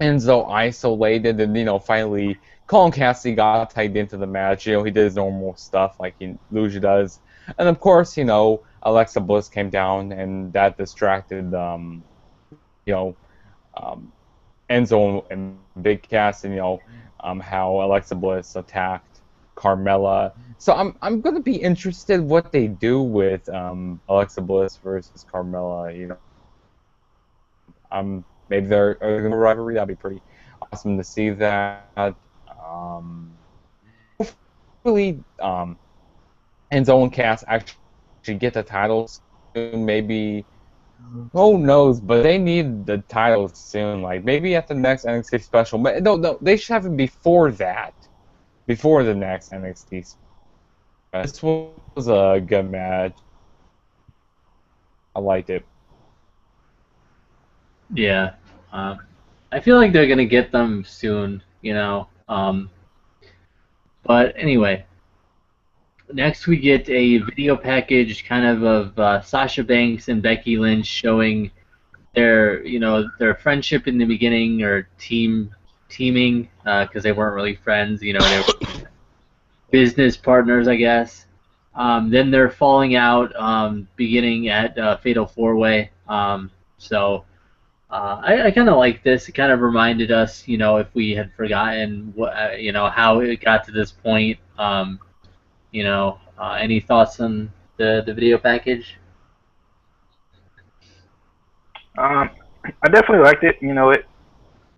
Enzo isolated, and, finally Colin Cassidy got tagged into the match. He did his normal stuff like he usually does. And, of course, Alexa Bliss came down, and that distracted, Enzo and Big Cass, and, how Alexa Bliss attacked Carmella. So I'm gonna be interested what they do with Alexa Bliss versus Carmella. Maybe they're gonna rivalry. That'd be pretty awesome to see that. Hopefully, Enzo and Cass actually get the titles soon. Maybe, who knows? But they need the titles soon. Like maybe at the next NXT special. But no, they should have it before that. Before the next NXT. This was a good match. I liked it. Yeah. I feel like they're going to get them soon, But anyway, next we get a video package kind of Sasha Banks and Becky Lynch showing their friendship in the beginning or teaming because they weren't really friends. They were business partners, I guess. Then they're falling out beginning at Fatal 4-Way. I kind of like this. It kind of reminded us, if we had forgotten what, how it got to this point. Any thoughts on the video package? I definitely liked it. It,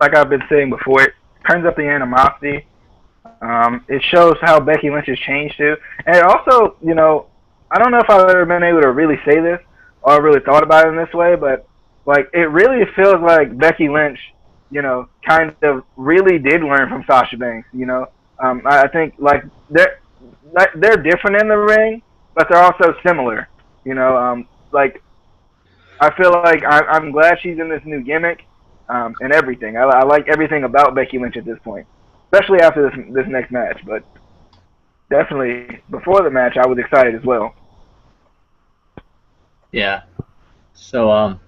like I've been saying before, it turns up the animosity. It shows how Becky Lynch has changed too, and it also, I don't know if I've ever been able to really say this or really thought about it in this way, but like it really feels like Becky Lynch, kind of really did learn from Sasha Banks. I think like they're different in the ring, but they're also similar. Like I feel like I'm glad she's in this new gimmick and everything. I like everything about Becky Lynch at this point, especially after this next match. But definitely before the match, I was excited as well. Yeah. So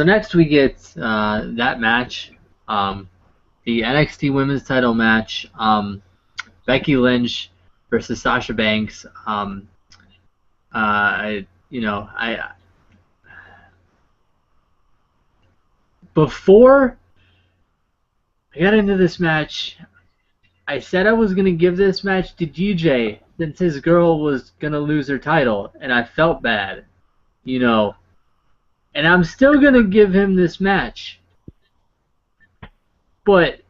next we get that match, the NXT Women's Title match, Becky Lynch versus Sasha Banks. Before I got into this match, I said I was going to give this match to DJ since his girl was going to lose her title, and I felt bad, and I'm still going to give him this match. But,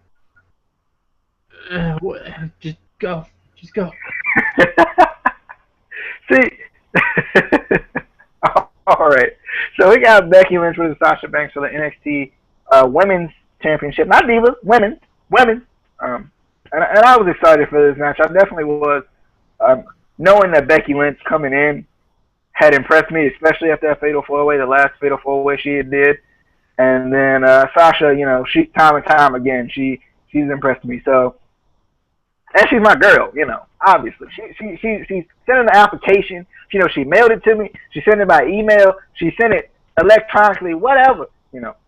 just go. Just go. See, all right. So we got Becky Lynch versus Sasha Banks for the NXT Women's Championship. Not Divas, Women's. And I was excited for this match. I definitely was. Knowing that Becky Lynch coming in had impressed me, especially after that Fatal 4-Way, the last Fatal 4-Way she did. And then Sasha, she time and time again, she's impressed me. So, and she's my girl, obviously. She's sending the application. She mailed it to me. She sent it by email. She sent it electronically, whatever,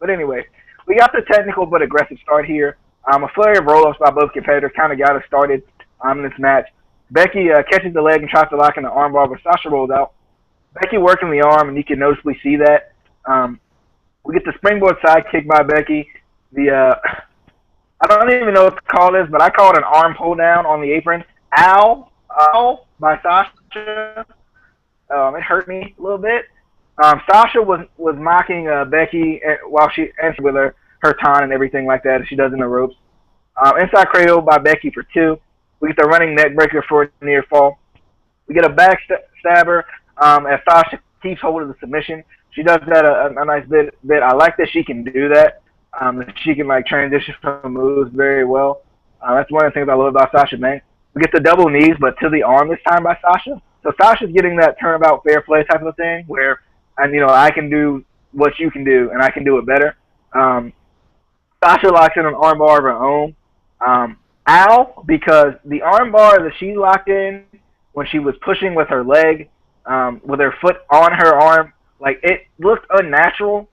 But anyway, we got the technical but aggressive start here. A flurry of roll-ups by both competitors kind of got us started in this match. Becky catches the leg and tries to lock in the armbar, but Sasha rolls out. Becky working the arm, and you can noticeably see that. We get the springboard side kick by Becky. I don't even know what to call this, but I call it an arm pull down on the apron. Ow by Sasha. It hurt me a little bit. Sasha was mocking Becky while she answered with her taunt and everything like that, as she does in the ropes. Inside cradle by Becky for 2. We get the running neck breaker for a near fall. We get a backstabber as Sasha keeps hold of the submission. She does that a nice bit. I like that she can do that. She can transition from moves very well. That's one of the things I love about Sasha Banks. We get the double knees, but to the arm this time by Sasha. So Sasha's getting that turnabout fair play type of thing where, I can do what you can do, and I can do it better. Sasha locks in an armbar of her own. Because the armbar that she locked in when she was pushing with her leg, with her foot on her arm, it looked unnatural.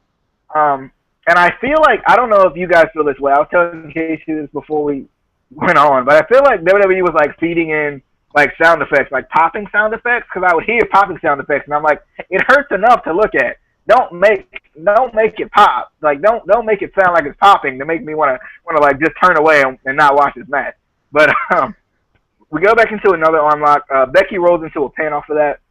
And I feel like, I don't know if you guys feel this way. I was telling Casey this before we went on, but I feel like WWE was feeding in sound effects, popping sound effects, because I would hear popping sound effects, and I'm like, it hurts enough to look at. Don't make it pop. Don't make it sound like it's popping to make me want to just turn away and not watch this match. But we go back into another arm lock. Becky rolls into a pin off of that,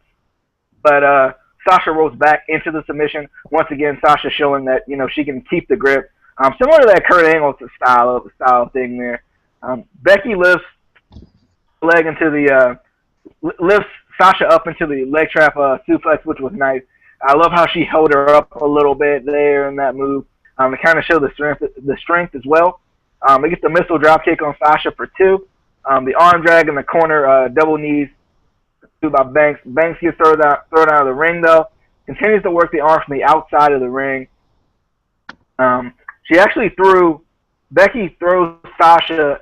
but Sasha rolls back into the submission. Once again, Sasha showing that she can keep the grip. Similar to that Kurt Angle style thing there. Becky lifts leg into the lifts Sasha up into the leg trap suplex, which was nice. I love how she held her up a little bit there in that move to kind of show the strength as well. We get the missile drop kick on Sasha for 2. The arm drag in the corner, double knees by Banks. Banks gets thrown out of the ring though. Continues to work the arm from the outside of the ring. Becky throws Sasha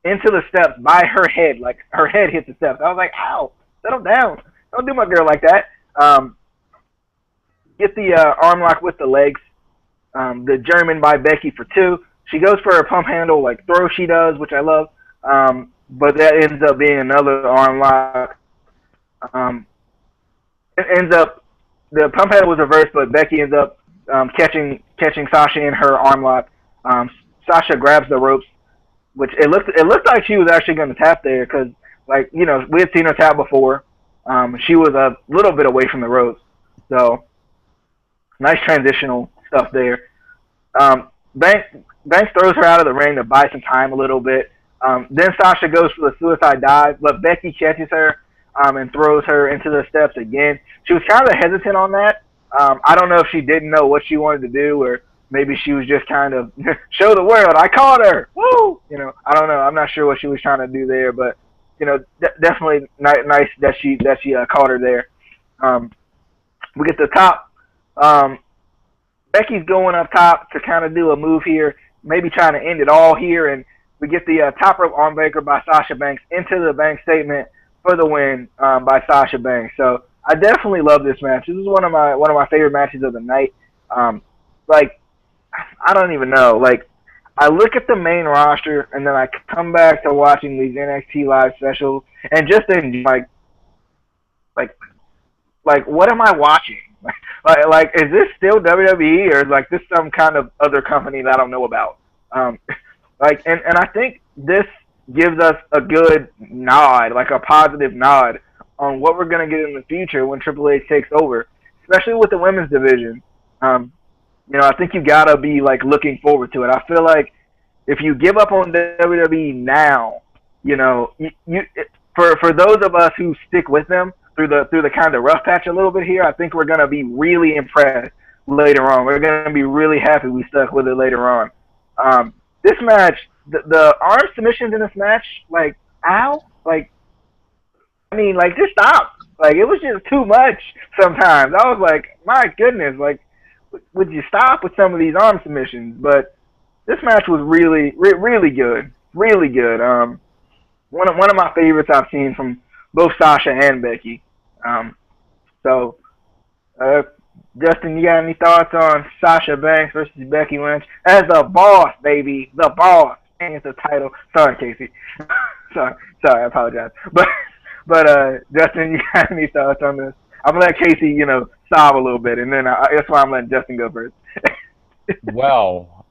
into the steps by her head, her head hit the steps. I was like, ow, settle down. Don't do my girl like that. get the arm lock with the legs. The German by Becky for 2. She goes for a pump handle like throw she does, which I love. But that ends up being another arm lock. It ends up the pump handle was reversed, but Becky ends up catching Sasha in her arm lock. Sasha grabs the ropes, which it looked like she was actually going to tap there because, like, you know, we had seen her tap before. She was a little bit away from the ropes, so nice transitional stuff there. Banks throws her out of the ring to buy some time a little bit. Then Sasha goes for the suicide dive, but Becky catches her and throws her into the steps again. She was kind of hesitant on that. I don't know if she didn't know what she wanted to do, or maybe she was just kind of show the world, I caught her, woo! You know, I don't know. I'm not sure what she was trying to do there, but you know, definitely nice that she caught her there. We get the top. Becky's going up top to kind of do a move here, maybe trying to end it all here, and we get the top rope armbreaker by Sasha Banks into the bank statement for the win by Sasha Banks. So I definitely love this match. This is one of my favorite matches of the night. Like, I don't even know. Like, I look at the main roster and then I come back to watching these NXT live specials and just then like what am I watching? Like, is this still WWE or is like this some kind of other company that I don't know about? Like, and I think this gives us a good nod, like a positive nod on what we're gonna get in the future when Triple H takes over, especially with the women's division. You know, I think you gotta be like looking forward to it. I feel like if you give up on WWE now, you know, for those of us who stick with them through the kind of rough patch a little bit here, I think we're gonna be really impressed later on. We're gonna be really happy we stuck with it later on. This match, the arm submissions in this match, like, ow, like, I mean, like, just stop. Like, it was just too much sometimes. I was like, my goodness, like, would you stop with some of these arm submissions? But this match was really, really good. Really good. One of my favorites I've seen from both Sasha and Becky. Justin, you got any thoughts on Sasha Banks versus Becky Lynch as the boss, baby, the boss? And it's a title. Sorry, Casey. sorry, I apologize. But Justin, you got any thoughts on this? I'm gonna let Casey, you know, sob a little bit, and then that's why I'm letting Justin go first. Well,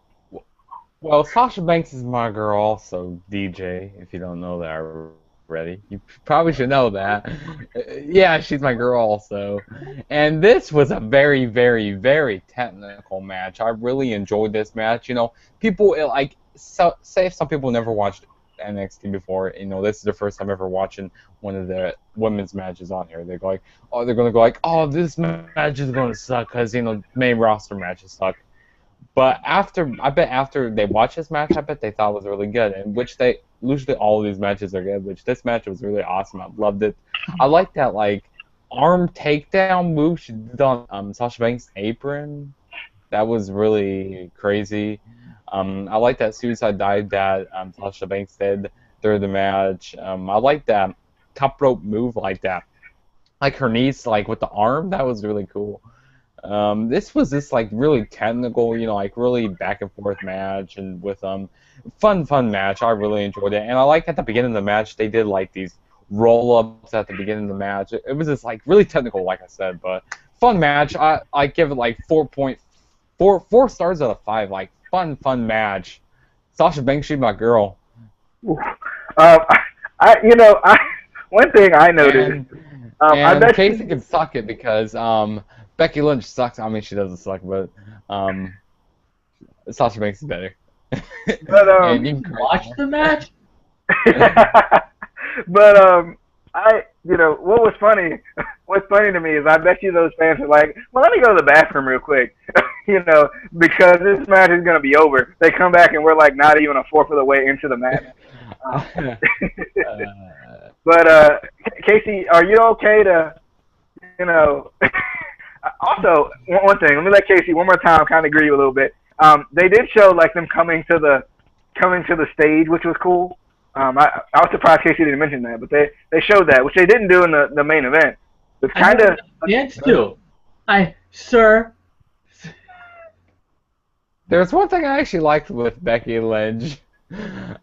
Sasha Banks is my girl, also, DJ. If you don't know that already, you probably should know that. Yeah, she's my girl, also. And this was a very, very, very technical match. I really enjoyed this match. You know, people say if some people never watched NXT before, you know, this is the first time ever watching one of the women's matches on here. They're going to go like, oh, this match is going to suck because, you know, main roster matches suck. But after they watched this match, I bet they thought it was really good, and usually all of these matches are good, which this match was really awesome. I loved it. I like that, like, arm takedown move she did on Sasha Banks' apron. That was really crazy. I like that suicide dive that Sasha Banks did through the match. I like that top rope move like that. Like her knees, like with the arm, that was really cool. This was this like really technical, you know, like really back and forth match, and with fun match. I really enjoyed it, and I like at the beginning of the match they did like these roll-ups at the beginning of the match. It was just like really technical, like I said, but fun match. I give it like 4 stars out of 5. Like fun match. Sasha Banks, she's my girl. One thing I noticed. And Casey can suck it because Becky Lynch sucks. I mean, she doesn't suck, but Sasha Banks is better. But and you can watch the match. But what was funny? What's funny to me is I bet you those fans are like, well, let me go to the bathroom real quick, you know, because this match is gonna be over. They come back and we're like not even a fourth of the way into the match. But Casey, are you okay to, you know? Also, one thing. Let me let Casey one more time kind of agree a little bit. They did show like them coming to the stage, which was cool. I was surprised Casey didn't mention that, but they showed that, which they didn't do in the main event. It's kind of yes, too. I Sir. There's one thing I actually liked with Becky Lynch.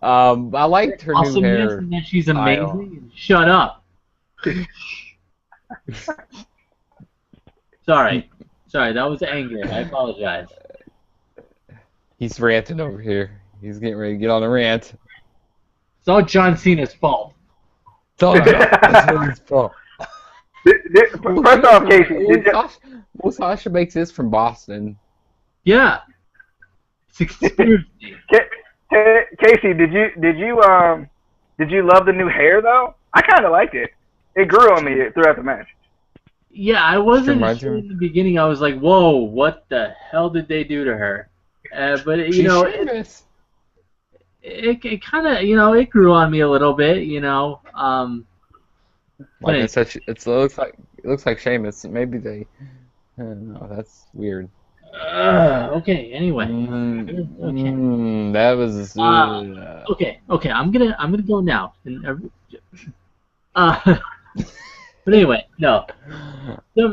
I liked her new Awesomeness hair and that she's style. amazing. Shut up. Sorry. Sorry, that was anger. I apologize. He's ranting over here. He's getting ready to get on a rant. It's all John Cena's fault. It's all his fault. First off, Casey, Sasha makes this from Boston. Yeah. It's extremely. Casey, did you love the new hair though? I kind of liked it. It grew on me throughout the match. Yeah, I wasn't Reminds sure me- in the beginning. I was like, "Whoa, what the hell did they do to her?" But you know, it kind of it grew on me a little bit. Like I but said, it looks like Sheamus. Maybe they. I don't know. That's weird. okay. Anyway, That was. okay. I'm gonna go now. But anyway, no.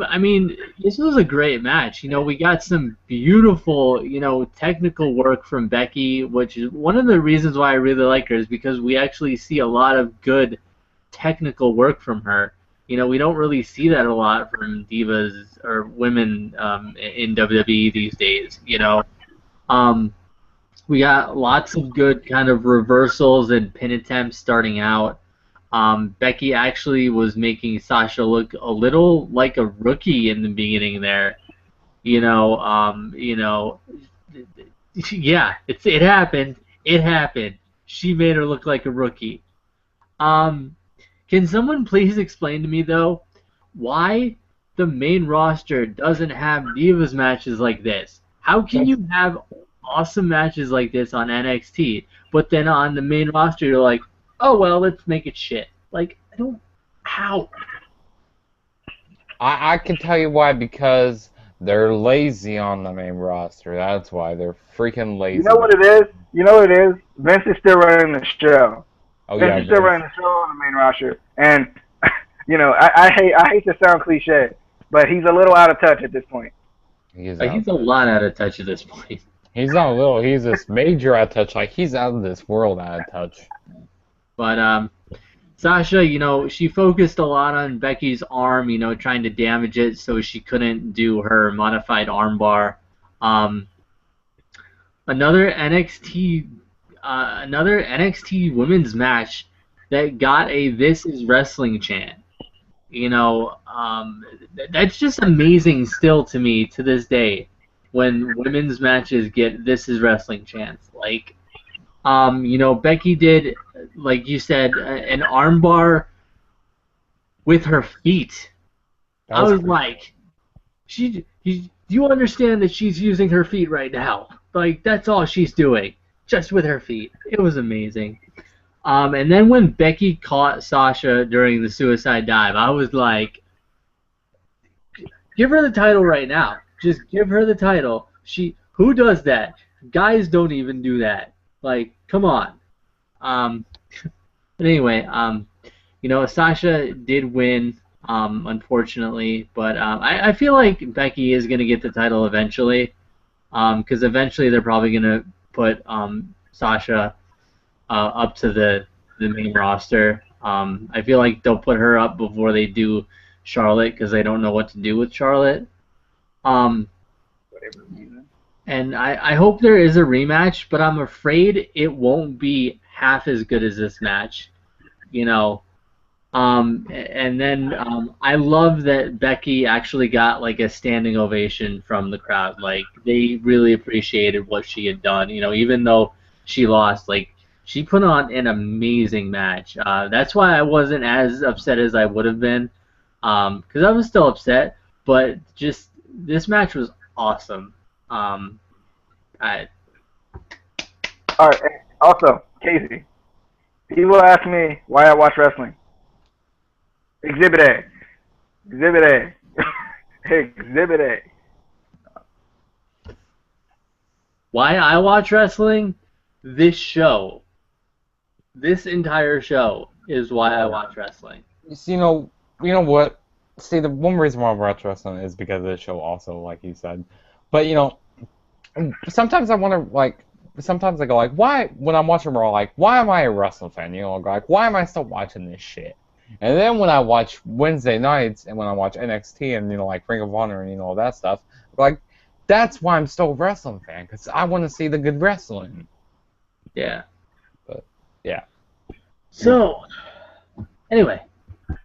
I mean, this was a great match. We got some beautiful, technical work from Becky, which is one of the reasons why I really like her is because we actually see a lot of good technical work from her. We don't really see that a lot from divas or women in WWE these days. We got lots of good kind of reversals and pin attempts starting out. Becky actually was making Sasha look a little like a rookie in the beginning there. Yeah, it happened. It happened. She made her look like a rookie. Can someone please explain to me though why the main roster doesn't have divas matches like this? How can you have awesome matches like this on NXT, but then on the main roster you're like, oh well, let's make it shit. Like, I don't. How? I can tell you why, because they're lazy on the main roster. That's why they're freaking lazy. You know what it is? Vince is still running the show. Oh Vince yeah, is still running the show on the main roster, and I hate to sound cliche, but he's a little out of touch at this point. He's a lot out of touch at this point. He's not a little. He's this major out of touch. Like he's out of this world out of touch. But Sasha, she focused a lot on Becky's arm, trying to damage it so she couldn't do her modified armbar. Another NXT women's match that got a "This is Wrestling" chant. That's just amazing still to me to this day when women's matches get "This is Wrestling" chants. Like, Becky did, like you said, an armbar with her feet. I was like, do you understand that she's using her feet right now? Like, that's all she's doing, just with her feet. It was amazing. And then when Becky caught Sasha during the suicide dive, I was like, give her the title right now. Just give her the title. Who does that? Guys don't even do that. Like, come on. But anyway, Sasha did win, unfortunately, but I feel like Becky is gonna get the title eventually, because eventually they're probably gonna put Sasha up to the main roster. I feel like they'll put her up before they do Charlotte because they don't know what to do with Charlotte. And I hope there is a rematch, but I'm afraid it won't be half as good as this match. And then I love that Becky actually got like a standing ovation from the crowd. Like, they really appreciated what she had done. Even though she lost, like, she put on an amazing match. That's why I wasn't as upset as I would have been, because I was still upset, but just this match was awesome. All right. Also, Casey, people ask me why I watch wrestling. Exhibit A. Exhibit A. Exhibit A. Why I watch wrestling? This show. This entire show is why I watch wrestling. You know what? see, the one reason why I watch wrestling is because of the show also, like you said. But, sometimes I wonder, sometimes I go, why, when I'm watching Raw, why am I a wrestling fan? Why am I still watching this shit? And then when I watch Wednesday nights and when I watch NXT and, Ring of Honor and, all that stuff, that's why I'm still a wrestling fan, because I want to see the good wrestling. Yeah. But, yeah. So, anyway,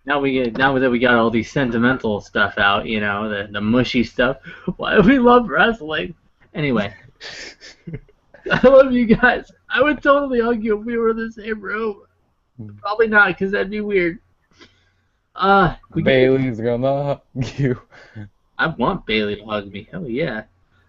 now that we got all these sentimental stuff out, the mushy stuff, why do we love wrestling? Anyway, I love you guys. I would totally hug if we were in the same room. Probably not, because that'd be weird. Bailey's gonna hug you. I want Bailey to hug me. Hell yeah.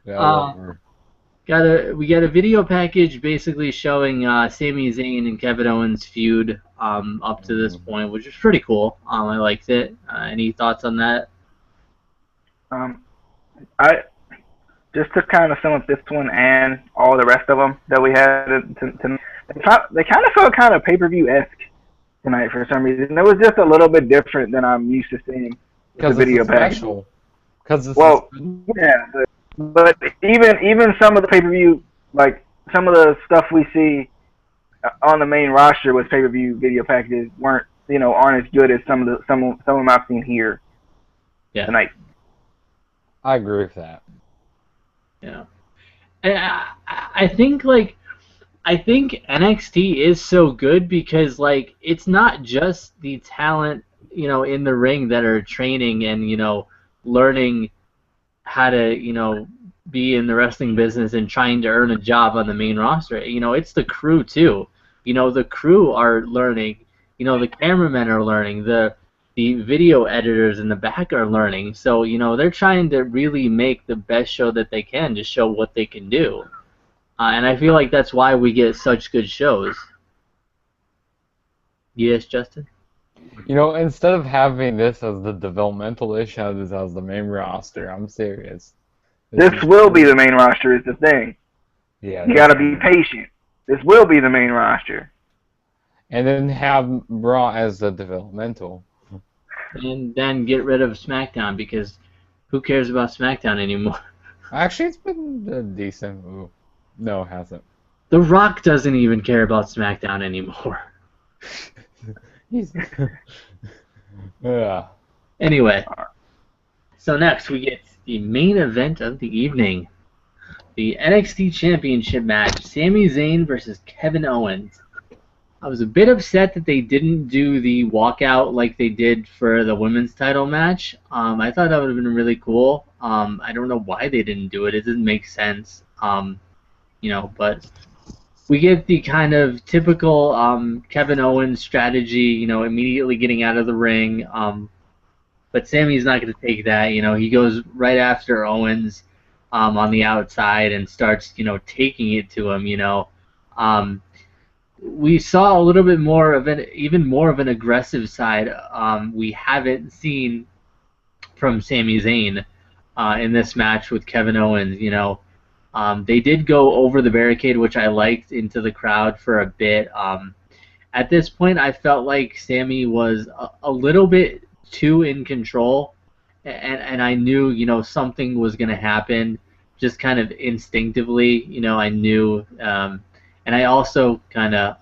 Yeah, we got a video package basically showing Sami Zayn and Kevin Owens' feud up to this point, which is pretty cool. I liked it. Any thoughts on that? I just to kind of sum up this one and all the rest of them that we had, they kind of felt kind of pay-per-view-esque tonight for some reason. It was just a little bit different than I'm used to seeing with the video package. Well, yeah, but even some of the pay-per-view, like some of the stuff we see on the main roster with pay-per-view video packages aren't as good as some of them I've seen here tonight. I agree with that. Yeah, and I think NXT is so good because it's not just the talent in the ring that are training and learning how to be in the wrestling business and trying to earn a job on the main roster. It's the crew too. The crew are learning. The cameramen are learning. The video editors in the back are learning. So they're trying to really make the best show that they can to show what they can do. And I feel like that's why we get such good shows. Yes, Justin? Instead of having this as the developmental issue, have this as the main roster. I'm serious. This will be the main roster is the thing. Yeah. You gotta be patient. This will be the main roster. And then have Raw as the developmental. And then get rid of SmackDown because who cares about SmackDown anymore? Actually, it's been a decent move. No, it hasn't. The Rock doesn't even care about SmackDown anymore. Yeah. Anyway, so next we get the main event of the evening. The NXT Championship match, Sami Zayn versus Kevin Owens. I was a bit upset that they didn't do the walkout like they did for the women's title match. I thought that would have been really cool. I don't know why they didn't do it. It doesn't make sense. But we get the kind of typical Kevin Owens strategy, immediately getting out of the ring. But Sammy's not going to take that. He goes right after Owens on the outside and starts, taking it to him. We saw a little bit more of even more of an aggressive side we haven't seen from Sami Zayn in this match with Kevin Owens. They did go over the barricade, which I liked, into the crowd for a bit. At this point, I felt like Sami was a little bit too in control, and I knew, something was going to happen, just kind of instinctively. I knew, and I also kind of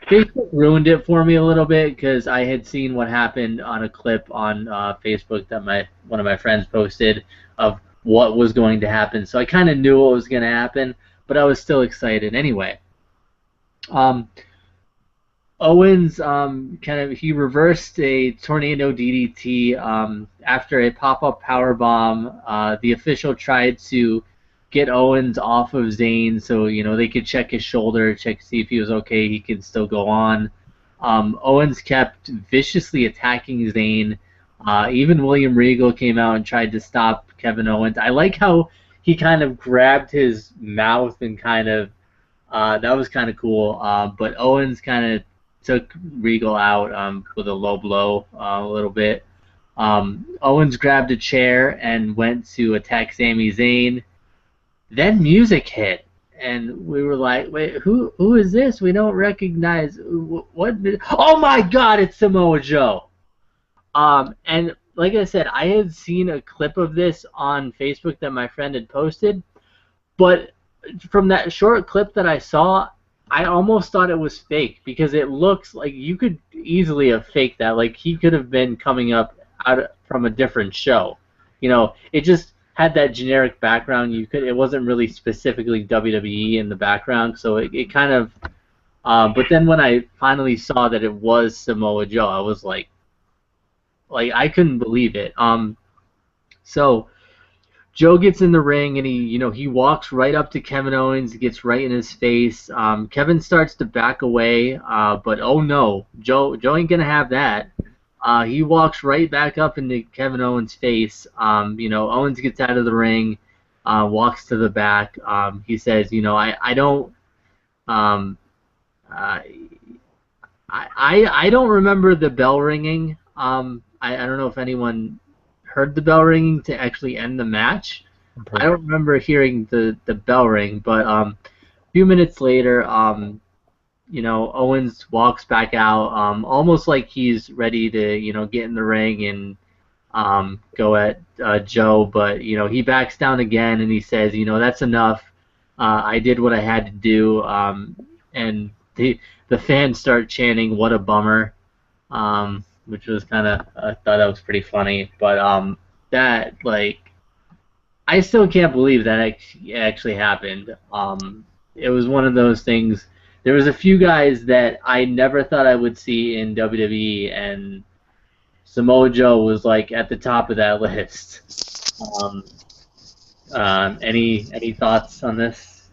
Facebook ruined it for me a little bit because I had seen what happened on a clip on Facebook that one of my friends posted of what was going to happen. So I kind of knew what was going to happen, but I was still excited anyway. Owens he reversed a tornado DDT after a pop-up powerbomb. The official tried to get Owens off of Zayn so they could check his shoulder, see if he was okay. He could still go on. Owens kept viciously attacking Zayn. Even William Regal came out and tried to stop Kevin Owens. I like how he kind of grabbed his mouth and kind of that was kind of cool. But Owens kind of took Regal out with a low blow a little bit. Owens grabbed a chair and went to attack Sami Zayn. Then music hit, and we were like, "Wait, who is this? We don't recognize what? Oh my God, it's Samoa Joe! And like I said, I had seen a clip of this on Facebook that my friend had posted, but from that short clip that I saw, I almost thought it was fake because it looks like you could easily have faked that. Like he could have been coming up from a different show. It just had that generic background. It wasn't really specifically WWE in the background, so it kind of. But then when I finally saw that it was Samoa Joe, I was like I couldn't believe it. So Joe gets in the ring and he walks right up to Kevin Owens, gets right in his face. Kevin starts to back away, but oh no, Joe ain't gonna have that. He walks right back up into Kevin Owens' face. Owens gets out of the ring, walks to the back. He says, I don't, I, I don't remember the bell ringing. I don't know if anyone heard the bell ringing to actually end the match. I don't remember hearing the bell ring, but a few minutes later, Owens walks back out, almost like he's ready to, get in the ring and go at Joe, but he backs down again and he says, that's enough. I did what I had to do, and the fans start chanting, "What a bummer," which was I thought that was pretty funny, but that I still can't believe that actually happened. It was one of those things. There was a few guys that I never thought I would see in WWE, and Samoa Joe was at the top of that list. Any thoughts on this?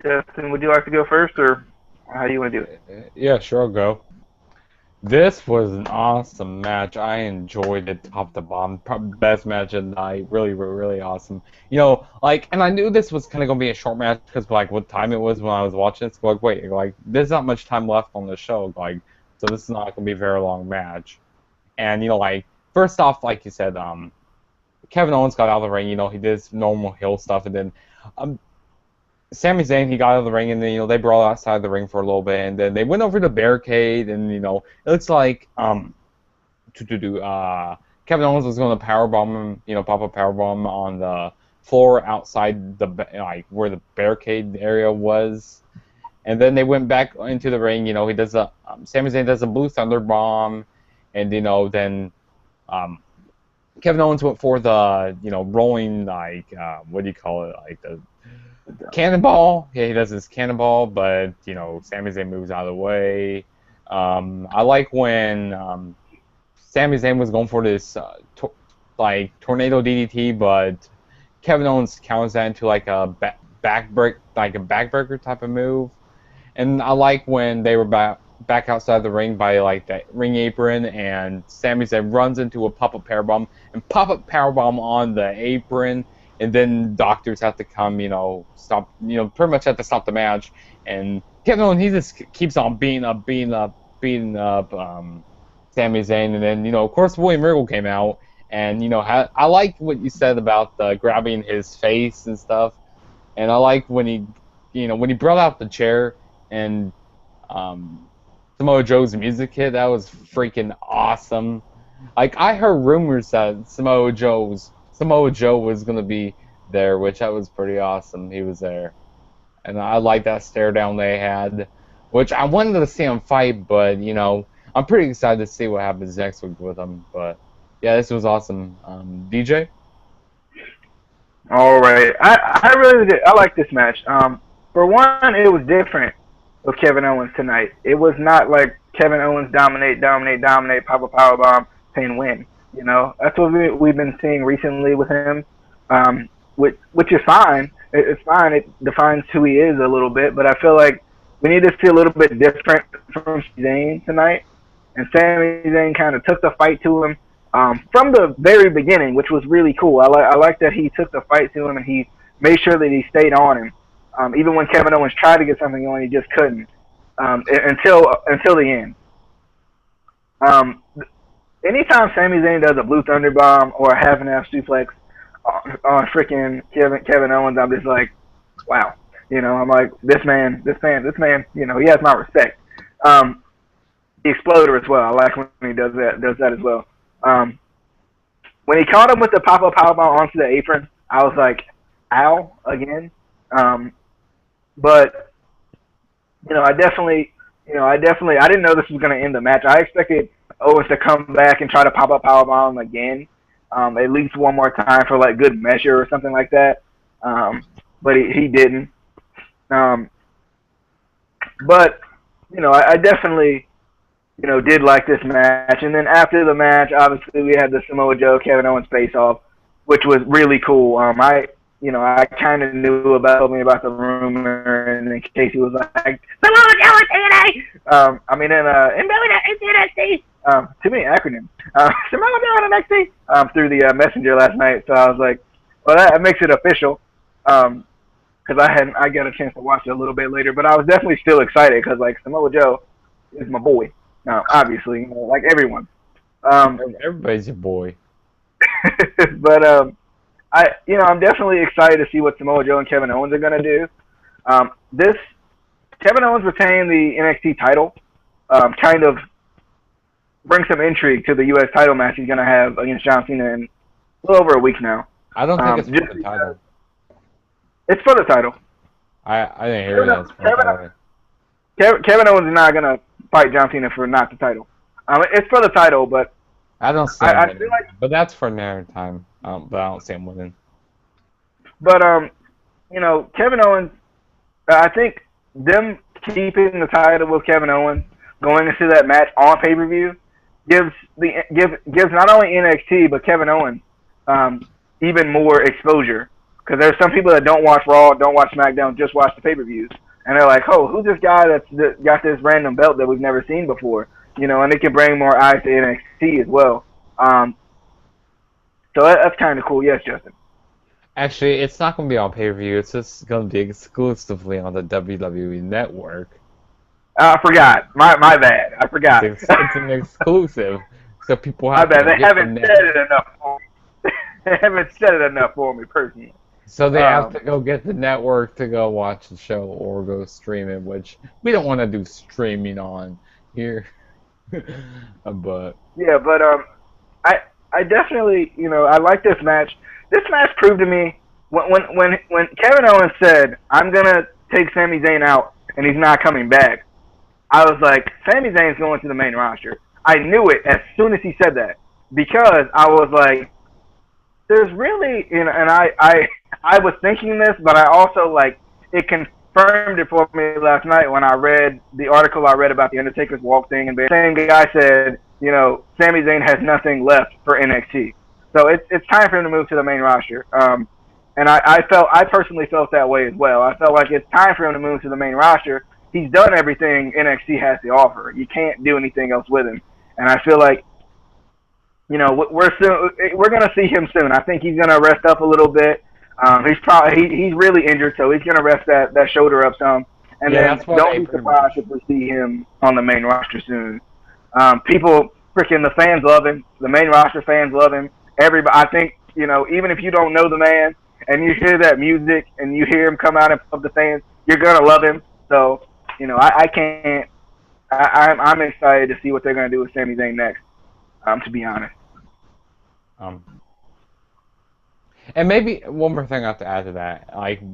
Justin, would you like to go first, or how do you want to do it? Yeah, sure, I'll go. This was an awesome match. I enjoyed it top to bottom. Probably best match of the night. Really, really awesome. And I knew this was kind of going to be a short match because, what time it was when I was watching this. Wait, there's not much time left on the show. So this is not going to be a very long match. And, first off, like you said, Kevin Owens got out of the ring. He did his normal heel stuff. And then Sami Zayn, he got out of the ring, and then they brawled outside the ring for a little bit, and then they went over to the barricade, and it looks like Kevin Owens was going to powerbomb him, pop a powerbomb on the floor outside the where the barricade area was, and then they went back into the ring. He does Sami Zayn does a blue thunder bomb, and then Kevin Owens went for the rolling what do you call it, the cannonball. Yeah, he does his cannonball, but Sami Zayn moves out of the way. I like when Sami Zayn was going for this tornado DDT, but Kevin Owens counters that into a backbreaker type of move. And I like when they were back outside the ring by that ring apron, and Sami Zayn runs into a pop-up powerbomb on the apron. And then doctors have to come, stop, pretty much have to stop the match. And Kevin Owens, he just keeps on beating up Sami Zayn. And then, of course, William Regal came out. And, I like what you said about grabbing his face and stuff. And I like when he brought out the chair and Samoa Joe's music hit. That was freaking awesome. I heard rumors that Samoa Joe was going to be there, which that was pretty awesome. He was there. And I like that stare down they had, which I wanted to see him fight, but, I'm pretty excited to see what happens next week with him. But, yeah, this was awesome. DJ? All right. I really did. I like this match. For one, it was different with Kevin Owens tonight. It was not like Kevin Owens dominate, pop a powerbomb, and win. That's what we've been seeing recently with him, which is fine. It's fine. It defines who he is a little bit, but I feel like we need to see a little bit different from Zayn tonight. And Sami Zayn kind of took the fight to him from the very beginning, which was really cool. I like that he took the fight to him and he made sure that he stayed on him. Even when Kevin Owens tried to get something going, he just couldn't until the end. Anytime Sami Zayn does a blue thunder bomb or a half and half suplex on freaking Kevin Owens, I'm just like, wow. I'm like, this man, he has my respect. exploder as well. I like when he does that as well. When he caught him with the pop-up powerbomb onto the apron, I was like, ow, again. But, I didn't know this was going to end the match. I expected Owens to come back and try to pop-up powerbomb him again, at least one more time for, like, good measure or something like that. But he didn't. But, I definitely, did like this match. And then after the match, obviously, we had the Samoa Joe, Kevin Owens face-off, which was really cool. I kind of knew about the rumor, and then Casey was like, Samoa Joe is TNA! In NXT. Too many acronyms. Samoa Joe in NXT through the messenger last night. So I was like, well, that makes it official. Because I got a chance to watch it a little bit later, but I was definitely still excited because like Samoa Joe is my boy. Obviously, like everyone. Everybody's your boy. But I'm definitely excited to see what Samoa Joe and Kevin Owens are gonna do. Kevin Owens retaining the NXT title, kind of brings some intrigue to the U.S. title match he's gonna have against John Cena in a little over a week now. I don't think it's for the title. It's for the title. I didn't hear that. It's for the title. Kevin Owens is not gonna fight John Cena for not the title. It's for the title, but I don't see him winning. But that's for another time. But I don't see him winning. But Kevin Owens, I think them keeping the title with Kevin Owens going into that match on pay-per-view gives not only NXT but Kevin Owens even more exposure. Because there's some people that don't watch Raw, don't watch SmackDown, just watch the pay-per-views. And they're like, oh, who's this guy that's got this random belt that we've never seen before? And it can bring more eyes to NXT as well. So that's kind of cool. Yes, Justin. Actually, it's not going to be on pay-per-view. It's just going to be exclusively on the WWE Network. I forgot. My bad. I forgot. It's an exclusive. So people have my bad. They haven't said it enough for me. They haven't said it enough for me personally. So they have to go get the network to go watch the show or go stream it, which we don't want to do streaming on here. But I definitely, I like this match. This match proved to me when Kevin Owens said, I'm gonna take Sami Zayn out and he's not coming back, I was like, Sami Zayn's going to the main roster. I knew it as soon as he said that because I was like, there's really, and I was thinking this, but I also, it confirmed it for me last night when I read the article I read about the Undertaker's walk thing, and the same guy said, Sami Zayn has nothing left for NXT. So it's time for him to move to the main roster. And I personally felt that way as well. I felt like it's time for him to move to the main roster. He's done everything NXT has to offer. You can't do anything else with him. And I feel like, we're gonna see him soon. I think he's gonna rest up a little bit. He's really injured, so he's gonna rest that shoulder up some. And then don't be surprised if we see him on the main roster soon. The fans love him. The main roster fans love him. Everybody, I think, even if you don't know the man and you hear that music and you hear him come out of the fans, you're gonna love him. So, I'm excited to see what they're gonna do with Sami Zayn next. To be honest. And maybe one more thing I have to add to that,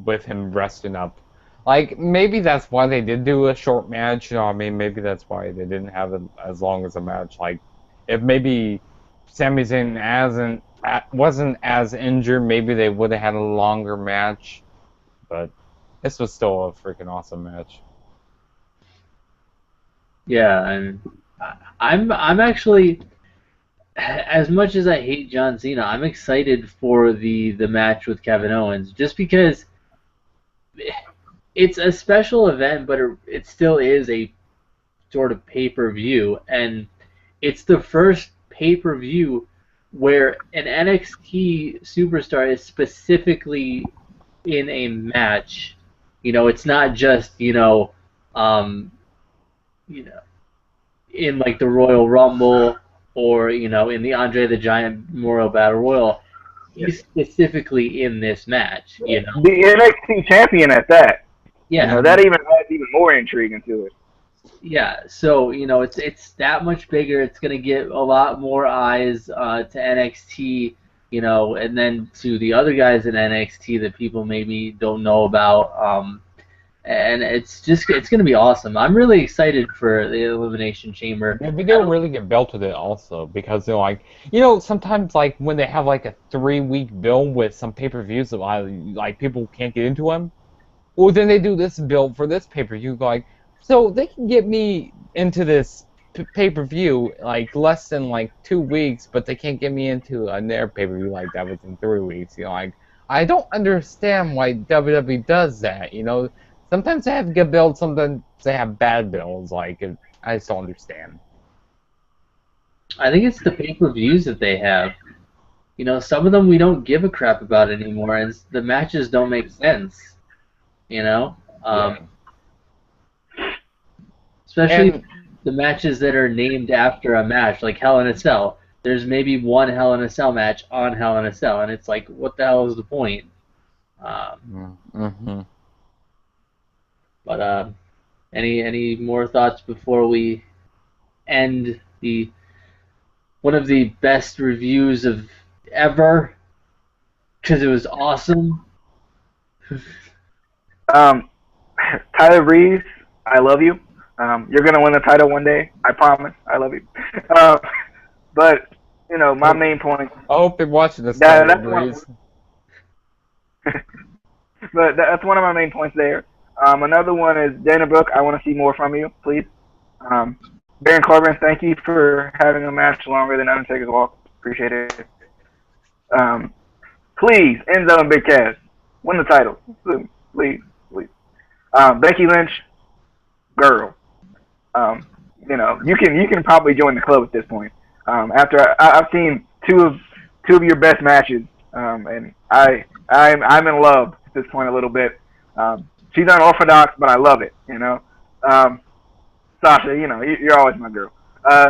with him resting up. Maybe that's why they did do a short match, maybe that's why they didn't have it as long as a match. If maybe Sami Zayn wasn't as injured, maybe they would have had a longer match. But this was still a freaking awesome match. Yeah, and I'm actually, as much as I hate John Cena, I'm excited for the match with Kevin Owens, just because it's a special event, but it still is a sort of pay-per-view, and it's the first pay-per-view where an NXT superstar is specifically in a match. It's not just in the Royal Rumble or in the Andre the Giant Memorial Battle Royal. He's specifically in this match. The NXT champion at that. Yeah. That even adds even more intrigue into it. Yeah, so it's that much bigger. It's gonna get a lot more eyes to NXT, and then to the other guys in NXT that people maybe don't know about. And it's gonna be awesome. I'm really excited for the Elimination Chamber. And we didn't really get built with it also because sometimes like when they have like a 3 week build with some pay-per-views that like people can't get into them. Well, then they do this build for this pay-per-view, like, so they can get me into this pay-per-view like less than like 2 weeks, but they can't get me into their pay-per-view like that within 3 weeks. Like I don't understand why WWE does that. Sometimes they have good builds, sometimes they have bad builds. I just don't understand. I think it's the pay-per-views that they have. Some of them we don't give a crap about anymore, and the matches don't make sense. You know, Yeah. especially And the matches that are named after a match, like Hell in a Cell. There's maybe one Hell in a Cell match on Hell in a Cell, and it's like, what the hell is the point? mm-hmm. But any more thoughts before we end the one of the best reviews of ever? Because it was awesome. Um, Tyler Breeze, I love you. You're gonna win the title one day. I promise. I love you. But my main point. I hope you're watching this, That, Tyler that's one. Breeze. But that's one of my main points there. Another one is Dana Brooke. I want to see more from you, please. Baron Corbin, thank you for having a match longer than Undertaker's Walk. Appreciate it. Please, Enzo and Big Cass, win the title. Please, please. Becky Lynch, girl. You can probably join the club at this point. After I've seen two of your best matches, and I'm in love at this point a little bit. She's unorthodox, but I love it. Sasha, you're always my girl.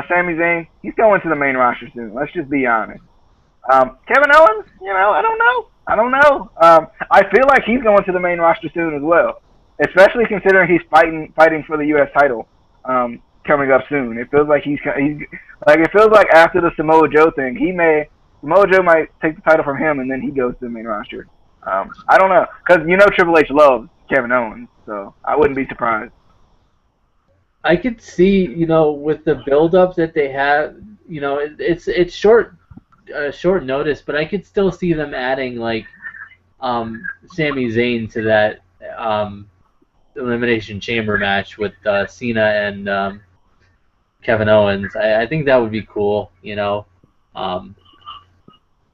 Sami Zayn, he's going to the main roster soon. Let's just be honest. Kevin Owens, I don't know. I don't know. I feel like he's going to the main roster soon as well, especially considering he's fighting for the U.S. title coming up soon. It feels like he's like it feels like after the Samoa Joe thing, Samoa Joe might take the title from him and then he goes to the main roster. I don't know because Triple H loves Kevin Owens, so I wouldn't be surprised. I could see, with the build-up that they have, it's short notice, but I could still see them adding like Sami Zayn to that Elimination Chamber match with Cena and Kevin Owens. I think that would be cool,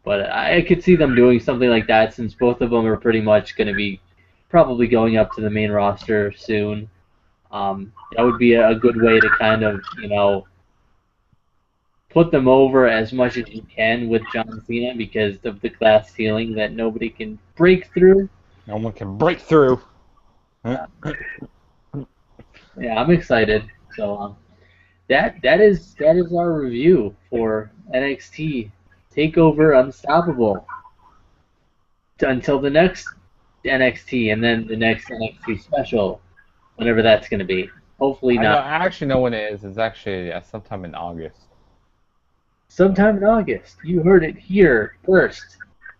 but I could see them doing something like that since both of them are pretty much going to be probably going up to the main roster soon. That would be a good way to kind of, put them over as much as you can with John Cena because of the glass ceiling that nobody can break through. No one can break through. Yeah, I'm excited. So that is our review for NXT Takeover Unstoppable. Until the next NXT and then the next NXT special, whenever that's going to be. Hopefully not. I actually know when it is. It's actually sometime in August. Sometime in August. You heard it here first.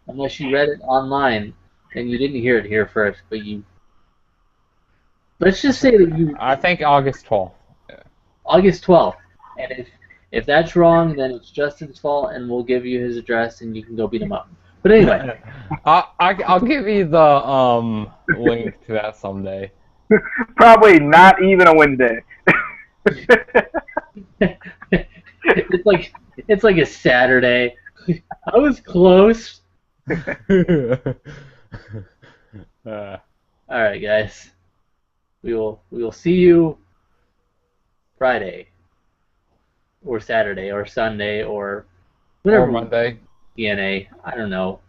Unless you read it online, and you didn't hear it here first, but you... Let's just say that you... I think August 12th. Yeah. August 12th. And if that's wrong, then it's Justin's fault, and we'll give you his address, and you can go beat him up. But anyway. I'll give you the link to that someday. Probably not even a Wednesday. It's like a Saturday. I was close. All right, guys. We will see you Friday or Saturday or Sunday or whatever. Or Monday. DNA. I don't know.